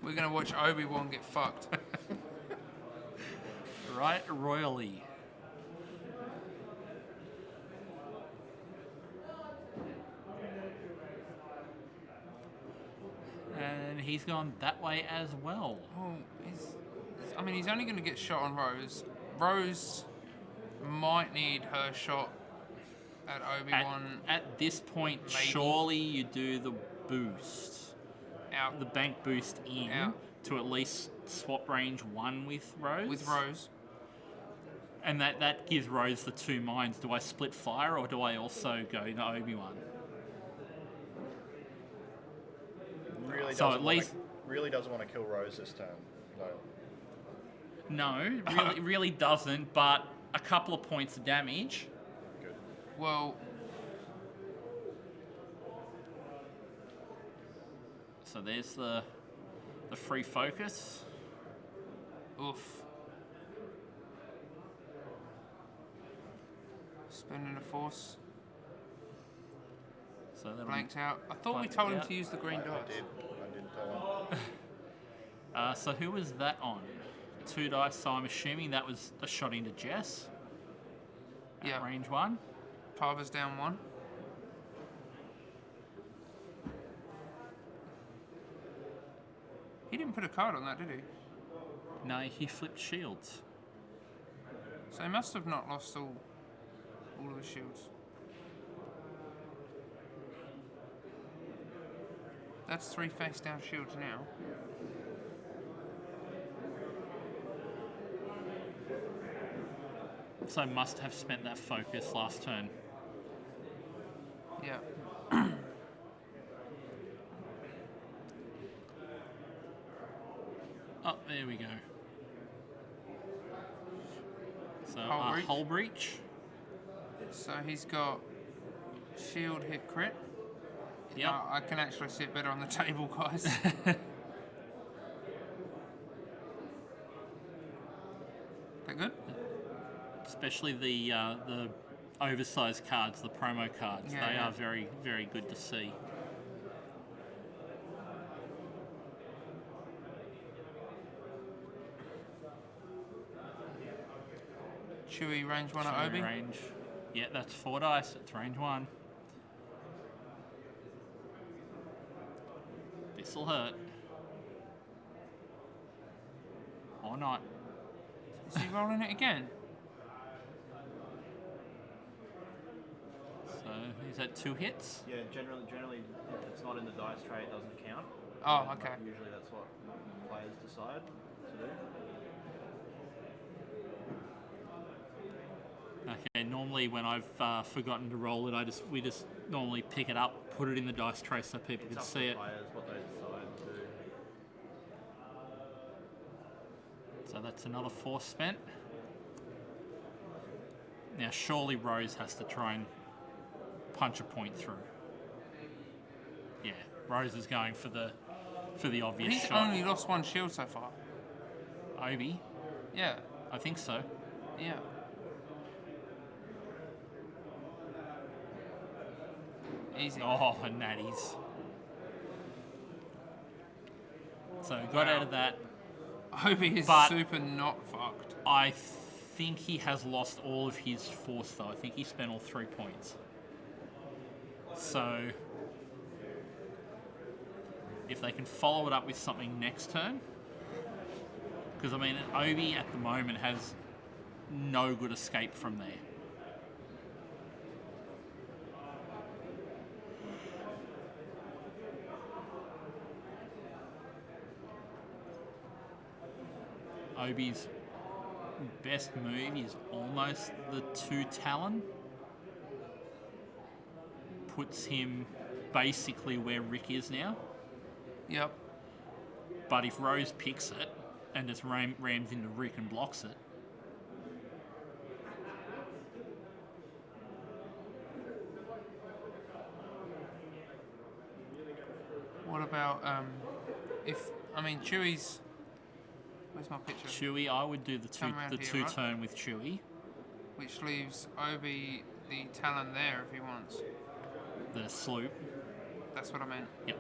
We're going to watch Obi-Wan get fucked. Right royally. And he's gone that way as well. Oh, he's only going to get shot on Rose. Rose might need her shot at Obi-Wan. At this point, Maybe. surely you do the boost. Out. The bank boost in Out. to at least swap range 1 with Rose. With Rose. And that gives Rose the 2 minds. Do I split fire or do I also go to Obi-Wan? Really doesn't want to kill Rose this turn. No, really doesn't, but a couple of points of damage. Good. Well, So there's the free focus. oof. Spinning a force. So that'll Blanked out. I thought we Blanked told him out. to use the green I dice. did tell him. So who was that on? 2 dice, so I'm assuming that was a shot into Jess. At Yeah. range 1. Pava's down 1. He didn't put a card on that, did he? No, he flipped shields. So he must have not lost all of his shields. That's 3 face down shields now. So must have spent that focus last turn. Yeah. Oh, there we go. So Hull breach. hull breach. So he's got shield hit crit. Yep. Now, I can actually see it better on the table, guys. That good? Especially the oversized cards, the promo cards. Yeah, they yeah. are very, very good to see. Chewie range 1 at Chewie Obi. range. Yeah, that's 4 dice. It's range 1. This'll hurt. Or not. Is he rolling it again? So he's at 2 hits. Yeah, generally, if it's not in the dice tray, it doesn't count. Oh, okay. Usually that's what players decide to do. Okay, normally when I've forgotten to roll it, we just normally pick it up, put it in the dice tray so people It's can up see to it. players what they decide to do. So that's another 4 spent. Now surely Rose has to try and punch a point through. Yeah, Rose is going for the obvious He's shot. only lost 1 shield so far. Obi, Yeah. I think so. Yeah. Easy. Oh, and natties. So got out of that. Obi is But- super not fucked. I think he has lost all of his force though. I think he spent all 3 points. So if they can follow it up with something next turn, Because, I mean, Obi at the moment has no good escape from there. Obi's best move is almost the 2 Talon. Puts him basically where Rick is now. Yep. But if Rose picks it and just rams into Rick and blocks it, what about Chewie's? Where's my picture? Chewie, I would do the two turn with Chewie. Which leaves Obi the Talon there if he wants. The sloop. That's what I meant. Yep.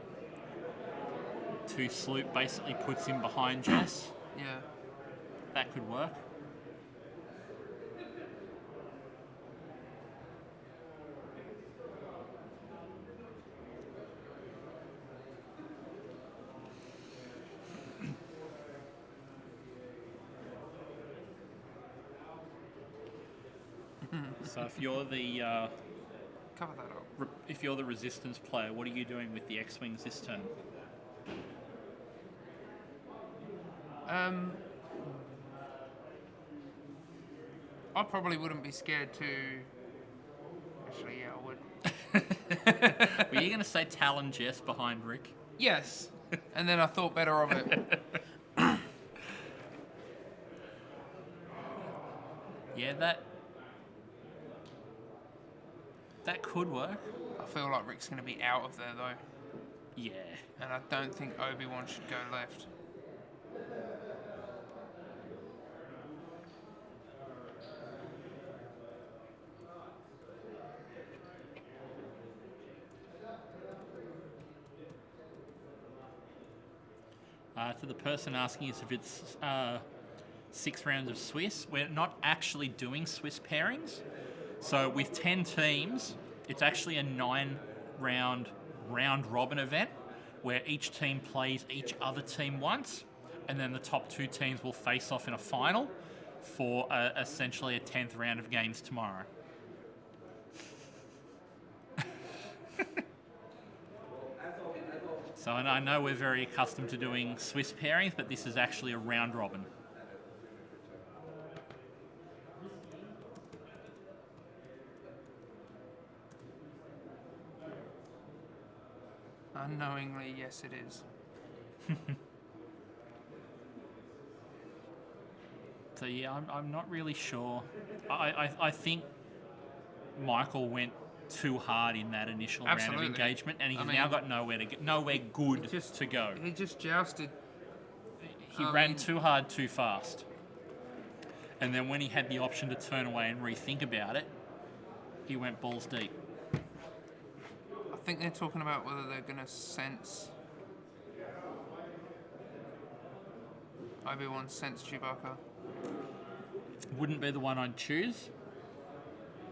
2 sloop basically puts him behind Jess. Yeah. That could work. So if you're the cover that up. If you're the resistance player, what are you doing with the X-wings this turn? I probably wouldn't be scared to. Actually, yeah, I would. Were you going to say Talon Jess behind Rick? Yes, and then I thought better of it. Yeah, that could work. I feel like Rick's going to be out of there though. Yeah. And I don't think Obi-Wan should go left. To the person asking us if it's 6 rounds of Swiss, we're not actually doing Swiss pairings. So with 10 teams, it's actually a 9-round round-robin event where each team plays each other team once, and then the top 2 teams will face off in a final for essentially a 10th round of games tomorrow. So I know we're very accustomed to doing Swiss pairings, but this is actually a round-robin. Unknowingly, yes, it is. So yeah, I'm not really sure. I think Michael went too hard in that initial round of engagement, and he's now got nowhere good to go. He just jousted. He ran too hard, too fast. And then when he had the option to turn away and rethink about it, he went balls deep. I think they're talking about whether they're going to sense... Obi-Wan sense Chewbacca. Wouldn't be the one I'd choose.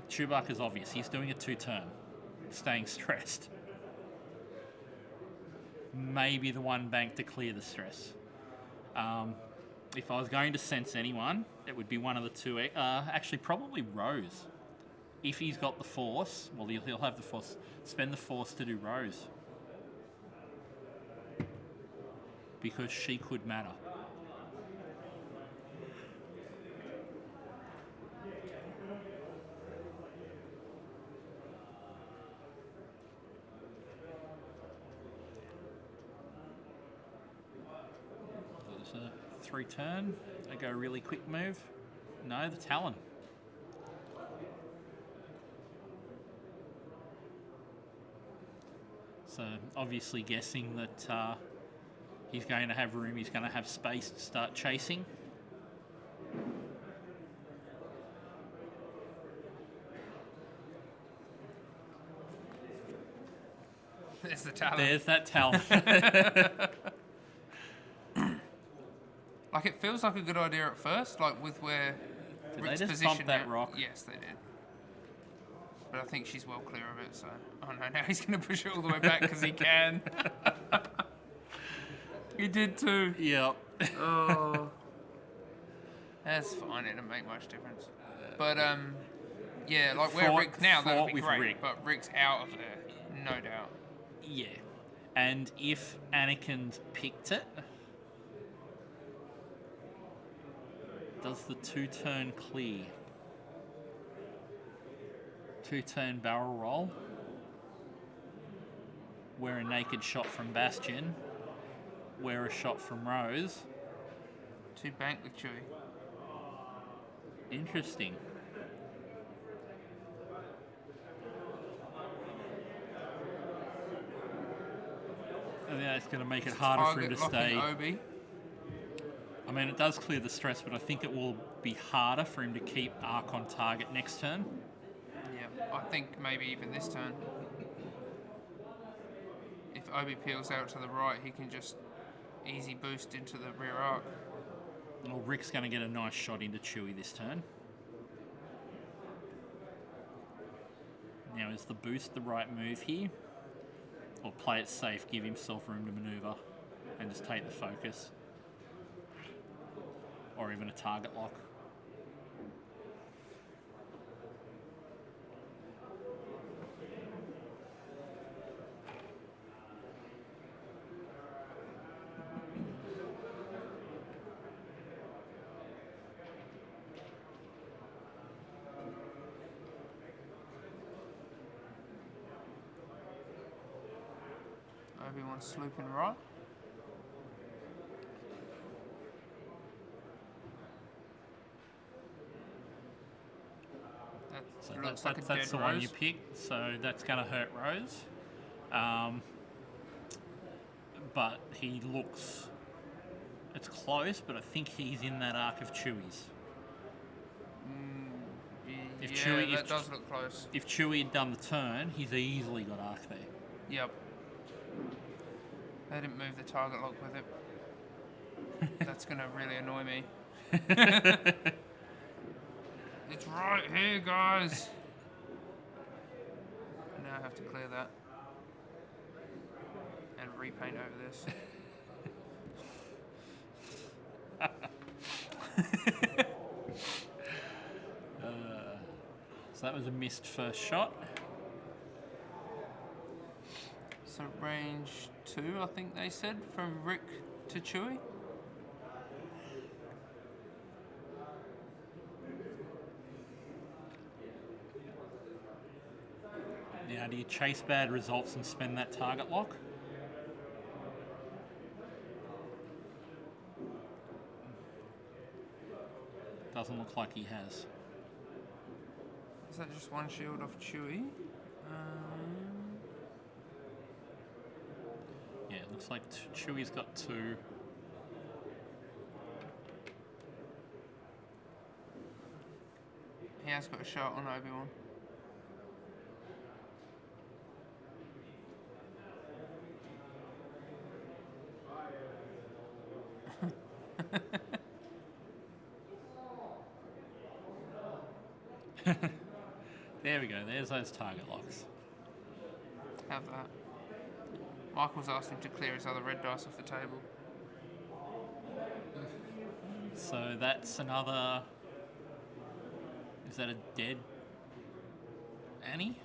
Chewbacca's obvious. He's doing a 2-turn. Staying stressed. Maybe the one bank to clear the stress. If I was going to sense anyone, it would be one of the 2. Actually, probably Rose. If he's got the Force, well, he'll have the Force. Spend the Force to do Rose. Because she could matter. So there's a 3-turn. They go really quick move. No, the Talon. So obviously guessing that he's going to have room, he's going to have space to start chasing. There's the Talon. There's that Talon. Like, it feels like a good idea at first, like with where Rick's they just position bump that now. rock? Yes, they did. But I think she's well clear of it, so... Oh no, now he's going to push it all the way back because he can. He did too. Yep. Oh. That's fine. It doesn't make much difference. But yeah, like where Rick's now, that would be great. Rick. But Rick's out of there, no doubt. Yeah. And if Anakin's picked it, does the 2-turn clear? 2-turn barrel roll. Where a naked shot from Bastion. Where a shot from Rose. 2 bank with Chewie. Interesting. I think that's going to make it harder for him to stay. Obi. I mean, it does clear the stress, but I think it will be harder for him to keep Arc on target next turn. Yeah, I think maybe even this turn. If Obi peels out to the right, he can just easy boost into the rear arc. Well, Rick's going to get a nice shot into Chewie this turn. Now, is the boost the right move here? Or play it safe, give himself room to manoeuvre, and just take the focus? Or even a target lock? Obi-Wan slooping right. So Looks that's the Rose. one you picked, so that's going to hurt Rose. But he looks... It's close, but I think he's in that arc of Chewie's. That does look close. If Chewie had done the turn, he's easily got arc there. Yep. They didn't move the target lock with it. That's going to really annoy me. It's right here, guys. Now I have to clear that. And repaint over this. So that was a missed first shot. So range 2, I think they said, from Rick to Chewie. Now, do you chase bad results and spend that target lock? Doesn't look like he has. Is that just one shield off Chewie? Yeah, it looks like Chewie's got 2. He has got a shot on Obi-Wan. There we go, there's those target locks. Have that. Michael's asked him to clear his other red dice off the table. So that's another... Is that a dead Annie?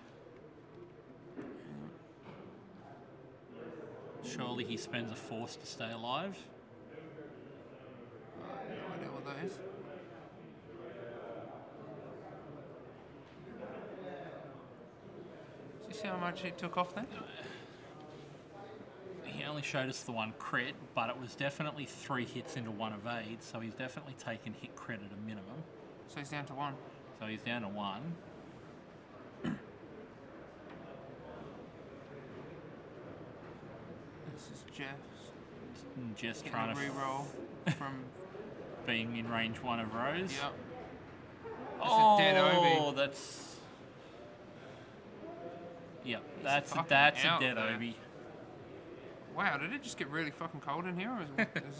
Surely he spends a force to stay alive. No idea what that is. Do you see how much he took off then? He only showed us the one crit, but it was definitely 3 hits into 1 evade, so he's definitely taken hit crit at a minimum. So he's down to 1. So he's down to 1. This is Jeff's. Just Getting trying a to re-roll from... being in range 1 of Rose. Yep. Oh, a dead Obi. That's... Yep, He's that's a fucking dead out there. Obi. Wow, did it just get really fucking cold in here, or is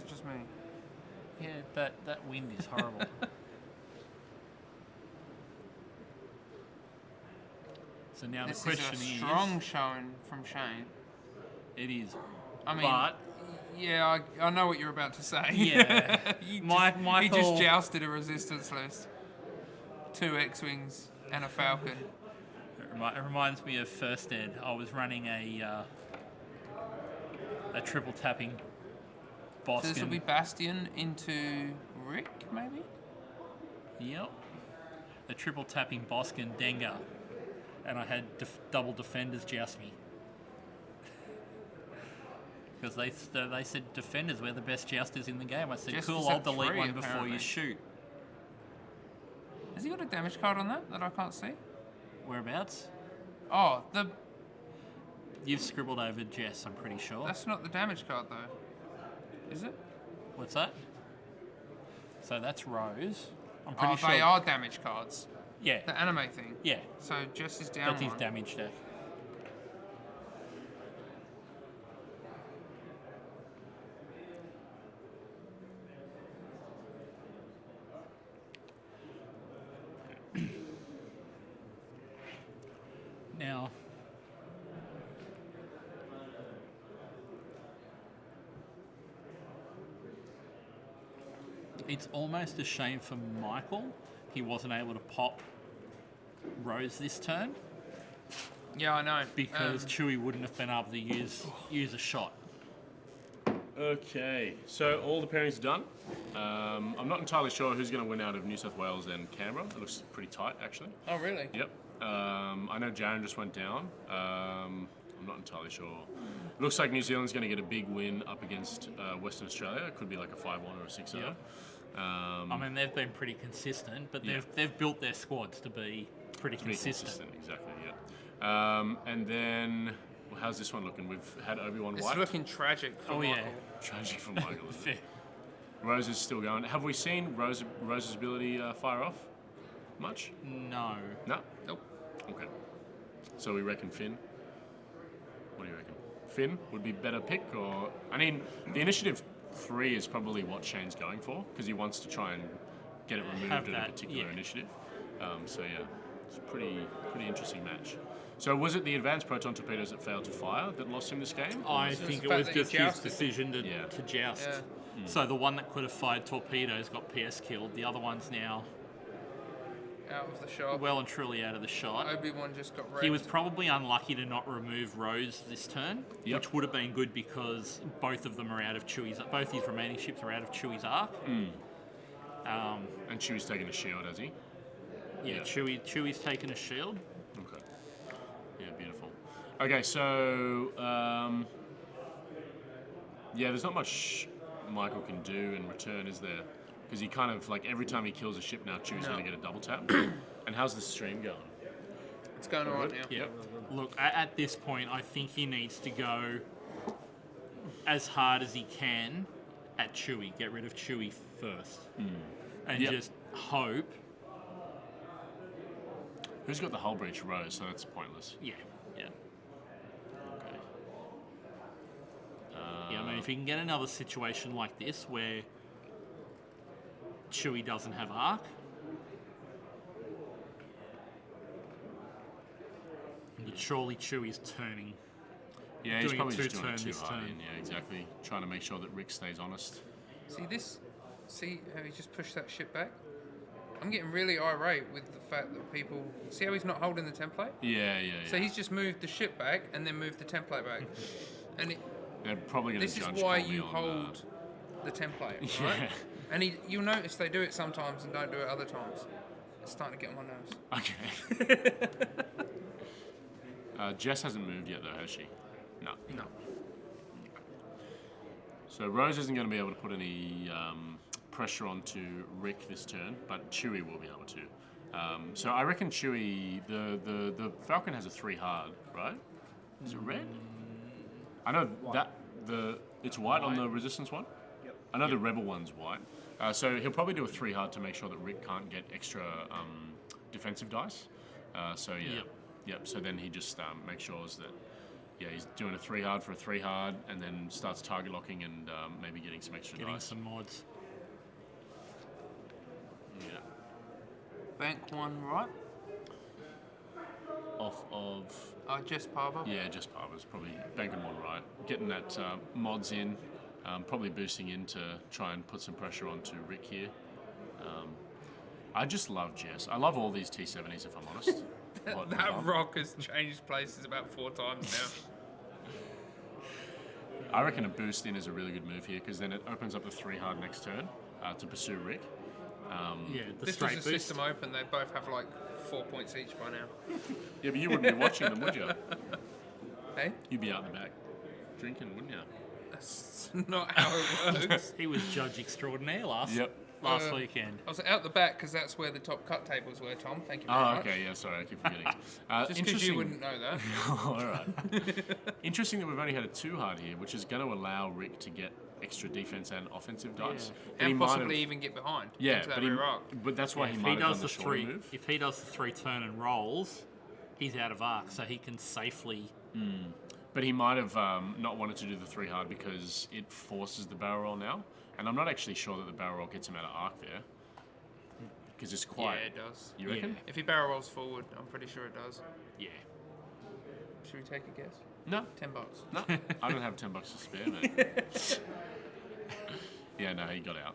it just me? Yeah, that wind is horrible. So now This the question is a strong showing from Shane. It is. I mean, but Yeah, I know what you're about to say. Yeah. he Michael... just jousted a resistance list. 2 X-Wings and a Falcon. It reminds me of First Ed. I was running a triple tapping Boskin. So this will be Bastion into Rick, maybe? Yep. A triple tapping Boskin Dengar. And I had double defenders joust me. Because they said defenders, we're the best jousters in the game. I said, Jesters cool, I'll have delete 3, one before apparently. you shoot. Has he got a damage card on that I can't see? Whereabouts? Oh, You've scribbled over Jess, I'm pretty sure. that's not the damage card though. Is it? What's that? So that's Rose. I'm pretty Oh, sure. they are damage cards. Yeah. The anime thing. Yeah. So Jess is down That's his one. damage deck. Now, it's almost a shame for Michael he wasn't able to pop Rose this turn Yeah, I know. because Chewie wouldn't have been able to use a shot. Okay, so all the pairings are done. I'm not entirely sure who's going to win out of New South Wales and Canberra. It looks pretty tight, actually. Oh, really? Yep. I know Jaron just went down. I'm not entirely sure. It looks like New Zealand's going to get a big win up against Western Australia. It could be like a 5-1 or a 6-0. Yep. I mean, they've been pretty consistent, but Yeah. they've built their squads to be pretty consistent. Exactly, yeah. And then, well, how's this one looking? We've had Obi-Wan It's wiped. looking tragic for Michael. Tragic for Michael. Isn't it? Rose is still going. Have we seen Rose's ability fire off much? No. No? Nope. Okay. So we reckon Finn? What do you reckon? Finn would be better pick, or... I mean, the initiative 3 is probably what Shane's going for, because he wants to try and get it removed Have at that, a particular yeah. initiative. So yeah, it's a pretty interesting match. So was it the advanced proton torpedoes that failed to fire that lost him this game? or I was it- think the it fact was that he just his jousted. decision to Yeah. joust. Yeah. So the one that could have fired torpedoes got PS killed. The other one's now Out of the shot. well and truly out of the shot. Obi-Wan just got wrecked. He was probably unlucky to not remove Rose this turn, Yep. which would have been good because both of them are out of Chewie's. Both his remaining ships are out of Chewie's arc. And Chewie's taking a shield, has he? Yeah, Yeah. Chewie's taken a shield. Okay. Yeah, beautiful. Okay, so yeah, there's not much Michael can do in return, is there? Because he kind of like every time he kills a ship now, Chewie's going to get a double tap. And how's the stream going? It's going on right now. Yep. Look, at this point, I think he needs to go as hard as he can at Chewie. Get rid of Chewie first. And Yep. just hope. Who's got the hull breach? Rose, so that's pointless. Yeah. Okay. Yeah, I mean, if you can get another situation like this where Chewie doesn't have arc, but surely Chewie's turning. Yeah, he's Doing probably a just doing it two-turn too this hard turn. in. Yeah, exactly. Trying to make sure that Rick stays honest. See this? See how he just pushed that shit back? I'm getting really irate with the fact that people... See how he's not holding the template? Yeah. So he's just moved the ship back and then moved the template back. And it, They're probably going to this is judge why Colby you on, hold the template, right? Yeah. And you'll notice they do it sometimes and don't do it other times. It's starting to get on my nerves. Okay. Jess hasn't moved yet, though, has she? No. No. So Rose isn't going to be able to put any pressure onto Rick this turn, but Chewie will be able to. So I reckon Chewie, the Falcon has a 3 hard, right? Is it red? I know that it's white on the Resistance one. Yep. I know the Rebel one's white. So he'll probably do a 3 hard to make sure that Rick can't get extra defensive dice. So yeah. Yep. So then he just makes sure that he's doing a 3 hard for a 3 hard, and then starts target locking and maybe getting some extra Getting dice. some mods. Yeah. Bank one right. Off of Jess Parver. just Parver's probably banking one right, getting that mods in. Probably boosting in to try and put some pressure onto Rick here. I just love Jess. I love all these T70s, if I'm honest. That rock has changed places about 4 times now. I reckon a boost in is a really good move here because then it opens up the 3 hard next turn to pursue Rick. The This straight was a boost. system open. They both have like 4 points each by now. Yeah, but you wouldn't be watching them, would you? Hey, You'd be out in the back drinking, wouldn't you? that's not how it works. He was judge extraordinaire last weekend. I was out the back because that's where the top cut tables were, Tom. Thank you very Oh, much. okay, yeah, sorry, I keep forgetting. Just because you wouldn't know that. All right. Interesting that we've only had a 2 hard here, which is going to allow Rick to get extra defense and offensive dice. But he And might possibly have- even get behind. Yeah, into that but, rear arc. but that's why he If might he have done does the the shorter three, move. if he does the 3 turn and rolls, he's out of arc, so he can safely. But he might have not wanted to do the 3 hard because it forces the barrel roll now. And I'm not actually sure that the barrel roll gets him out of arc there. Because it's quite... Yeah, it does. You reckon? If he barrel rolls forward, I'm pretty sure it does. Yeah. Should we take a guess? No. $10. No. I don't have $10 to spare, mate. Yeah, no, he got out.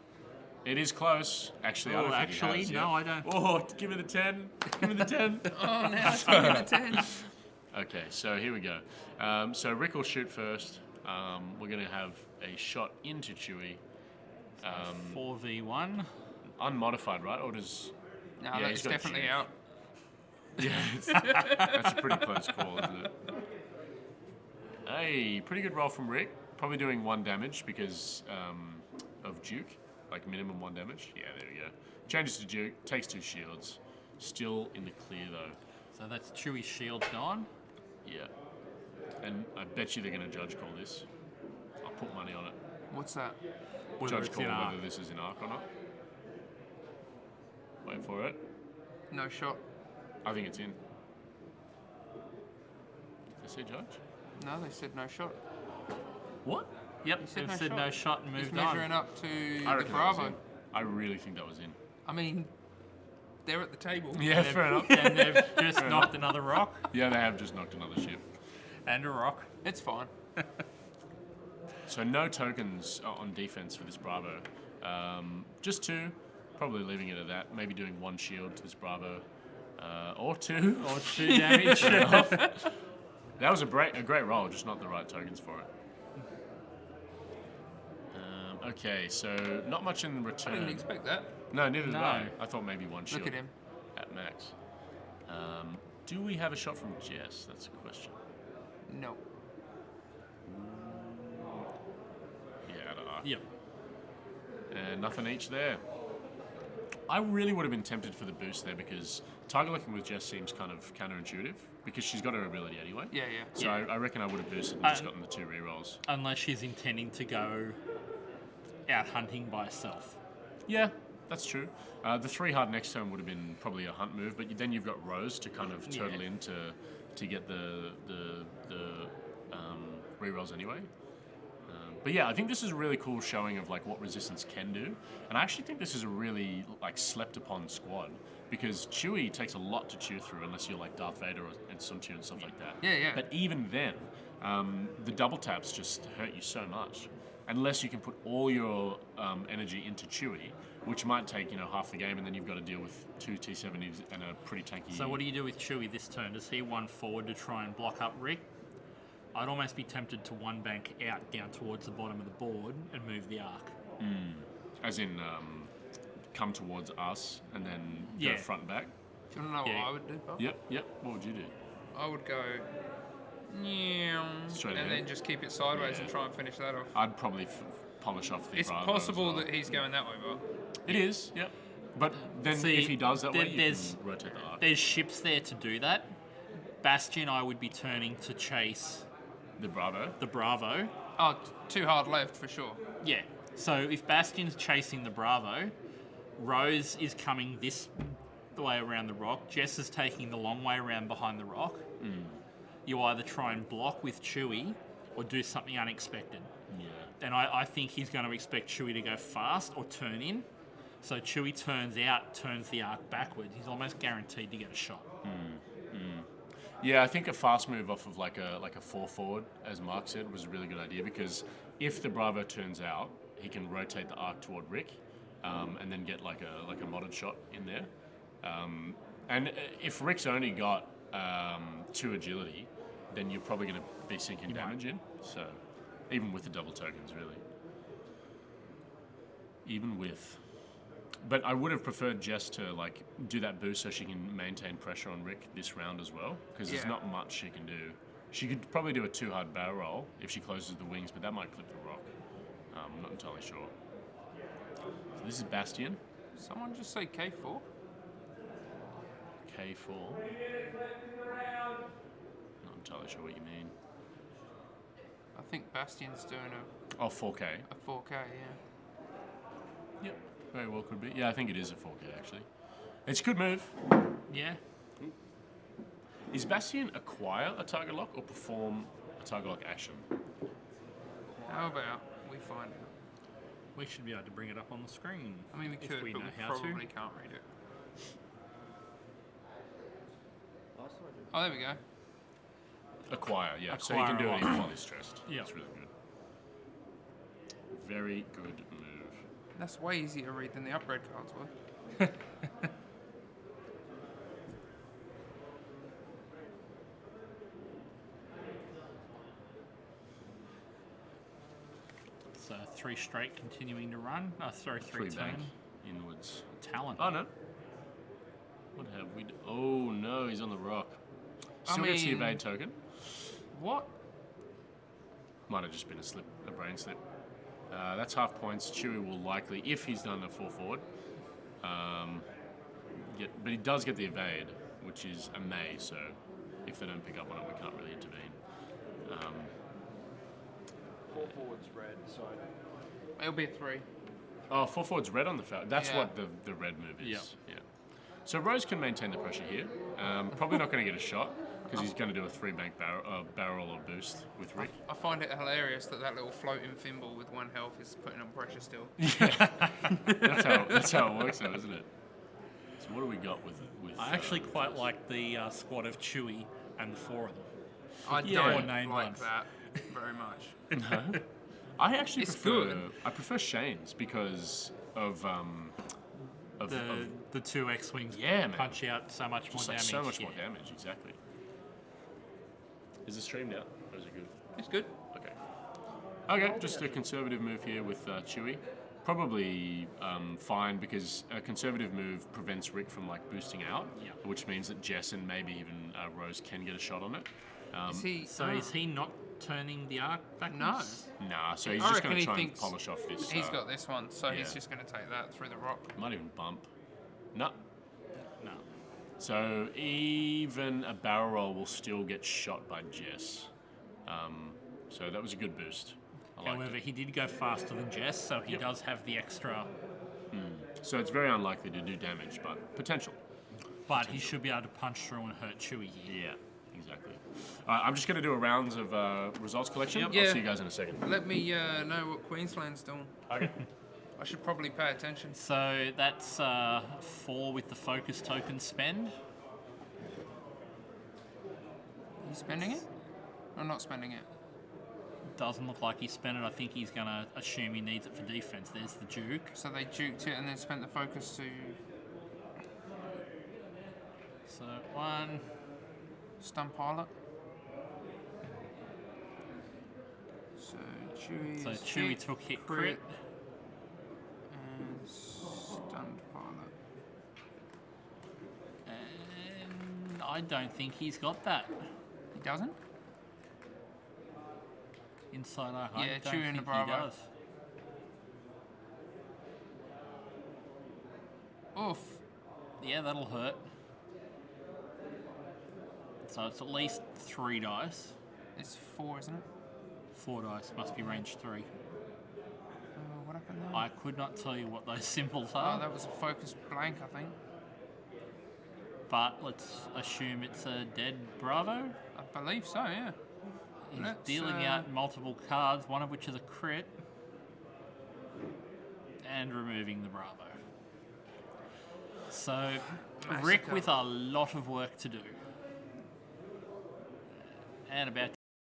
It is close. Actually, I don't think he has, no, yeah. I don't. Oh, give me the 10. Give me the 10. Oh, now it's giving a 10. Okay, so here we go. So Rick will shoot first. We're going to have a shot into Chewie. 4v1. Unmodified, right? Or does... No, Yeah, that's he's got a definitely juke. out. Yeah, that's a pretty close call, isn't it? Hey, pretty good roll from Rick. Probably doing 1 damage because of Duke. Like minimum 1 damage. Yeah, there we go. Changes to Duke, takes 2 shields. Still in the clear though. So that's Chewie's shield gone. Yeah. And I bet you they're going to judge call this. I'll put money on it. What's that? Whether Judge it's call in arc. whether this is in arc or not. Wait for it. No shot. I think it's in. Did they say judge? No, they said no shot. What? Yep, He said they've no said shot. no shot and He's moved measuring on. up to I the reckon that was Bravo. in. I really think that was in. I mean, they're at the table. Yeah, fair enough. And they've just knocked another rock Yeah, they have just knocked another ship. and a rock. It's fine. So no tokens on defense for this Bravo. Just 2. Probably leaving it at that. Maybe doing 1 shield to this Bravo. Or 2. Or 2 damage. That was a great roll, just not the right tokens for it. Okay, so not much in I return. didn't expect that. No, neither did No. I thought maybe 1 shield. Look at him. At max. Do we have a shot from Jess? That's a question. No. Yeah, out of arc. Yep. And nothing each there. I really would have been tempted for the boost there because target locking with Jess seems kind of counterintuitive because she's got her ability anyway. Yeah, yeah. So I reckon I would have boosted and just gotten the 2 rerolls. Unless she's intending to go out hunting by herself. Yeah, that's true. The 3 hard next turn would have been probably a hunt move, but then you've got Rose to kind of turtle in to get the rerolls anyway. But yeah, I think this is a really cool showing of like what Resistance can do, and I actually think this is a really like slept upon squad because Chewie takes a lot to chew through unless you're like Darth Vader and Sun Tzu and stuff like that. Yeah, yeah. But even then, the double taps just hurt you so much unless you can put all your energy into Chewie, which might take half the game, and then you've got to deal with 2 T70s and a pretty tanky. So what do you do with Chewie this turn? Does he 1 forward to try and block up Rick? I'd almost be tempted to 1 bank out down towards the bottom of the board and move the arc. As in, come towards us and then go Yeah. front and back. Do you want to know Yeah. what I would do, Bob? Yep. What would you do? I would go... Straight and ahead. then just keep it sideways Yeah. and try and finish that off. I'd probably polish off the It's Bravo possible as well. that he's going that way, Bob. It is, yep. But then See, if he does that way, you there's- can rotate the arc. There's ships there to do that. Bastion, I would be turning to chase The Bravo. the Bravo. Oh, 2 hard left for sure. Yeah. So if Bastion's chasing the Bravo, Rose is coming this the way around the rock. Jess is taking the long way around behind the rock. You either try and block with Chewie or do something unexpected. Yeah. And I think he's going to expect Chewie to go fast or turn in. So Chewie turns out, turns the arc backwards. He's almost guaranteed to get a shot. Yeah, I think a fast move off of like a 4 forward, as Mark said, was a really good idea because if the Bravo turns out, he can rotate the arc toward Rick, and then get like a modded shot in there. And if Rick's only got 2 agility, then you're probably going to be sinking damage in. So even with the double tokens, really. Even with. But I would have preferred Jess to like do that boost so she can maintain pressure on Rick this round as well, because there's not much she can do. She could probably do a 2-hard barrel roll if she closes the wings, but that might clip the rock. I'm not entirely sure. So this is Bastion. Someone just say K4. K4. Not entirely sure what you mean. I think Bastion's doing Oh, 4K. a 4K, yeah. Yep, very well could be. Yeah, I think it is a 4K actually. It's a good move. Yeah. Is Bastion acquire a target lock or perform a target lock action? How about we find out? We should be able to bring it up on the screen. I mean, we if could, we but know we how to. probably can't read it. Oh, there we go. Acquire, yeah. So you can do it Acquire even lock. while he's stressed. Yeah. It's really good. Very good move. That's way easier to read than the upgrade cards were. So 3 straight continuing to run. Sorry, 3 Three turn. bank inwards. Talon. Oh no. What have we? Oh no, he's on the rock. I Still gets the mean- evade token. What? Might have just been a brain slip. That's half points. Chewie will likely, if he's done a 4 forward, but he does get the evade, which is a may. So if they don't pick up on it, we can't really intervene. 4 forwards red, so It'll be a 3. Oh, 4 forwards red on the foul. That's Yeah. what the red move is. Yeah. So Rose can maintain the pressure here. Probably not going to get a shot because he's going to do a 3 bank barrel or boost with Rick. I find it hilarious that little floating thimble with 1 health is putting on pressure still. That's how it works, though, isn't it? So what do we got with? I actually quite like the squad of Chewie and the 4 of them. I Yeah. don't Name like ones. that very much. No. I actually It's prefer. good. I prefer Shane's because of The 2 X-Wings Yeah, man. punch out so much more just like damage. so much more yeah. damage. Exactly. Is it streamed out? Or is it good? It's good. Okay. Okay, just a conservative move here with Chewie. Probably fine because a conservative move prevents Rick from like boosting out, Yeah. which means that Jess and maybe even Rose can get a shot on it. Is he? So is he not turning the arc backwards? No. Nah, so he's I just reckon going to he try and thinks polish off this. He's got this one, so he's yeah. just going to take that through the rock. Might even bump. No. No. So even a barrel roll will still get shot by Jess. So that was a good boost. I liked However, it. he did go faster than Jess, so he Yep. does have the extra. So it's very unlikely to do damage, but potential. But he should be able to punch through and hurt Chewie here. Yeah, exactly. All right, I'm just going to do a rounds of results collection. Yep. I'll Yeah. see you guys in a second. Let me know what Queensland's doing. Okay. I should probably pay attention. So that's 4 with the focus token spend. He's spending it? Or not spending it? Doesn't look like he spent it. I think he's going to assume he needs it for defense. There's the Duke. So they juked it and then spent the focus to So 1. stun pilot. So Chewie. So is Chewie hit, took hit crit. and stunned pilot. And I don't think he's got that. He doesn't? Inside our Yeah, don't Chewie and the think he Bravo. does. Oof. Yeah, that'll hurt. So it's at least 3 dice. It's 4, isn't it? 4 dice, must be range 3. What happened there? I could not tell you what those symbols Oh, are, that was a focus blank, I think. but let's assume it's a dead Bravo. I believe so, yeah. He's Let's, dealing out multiple cards, one of which is a crit, and removing the Bravo. So, Rick Massacre. with a lot of work to do. and about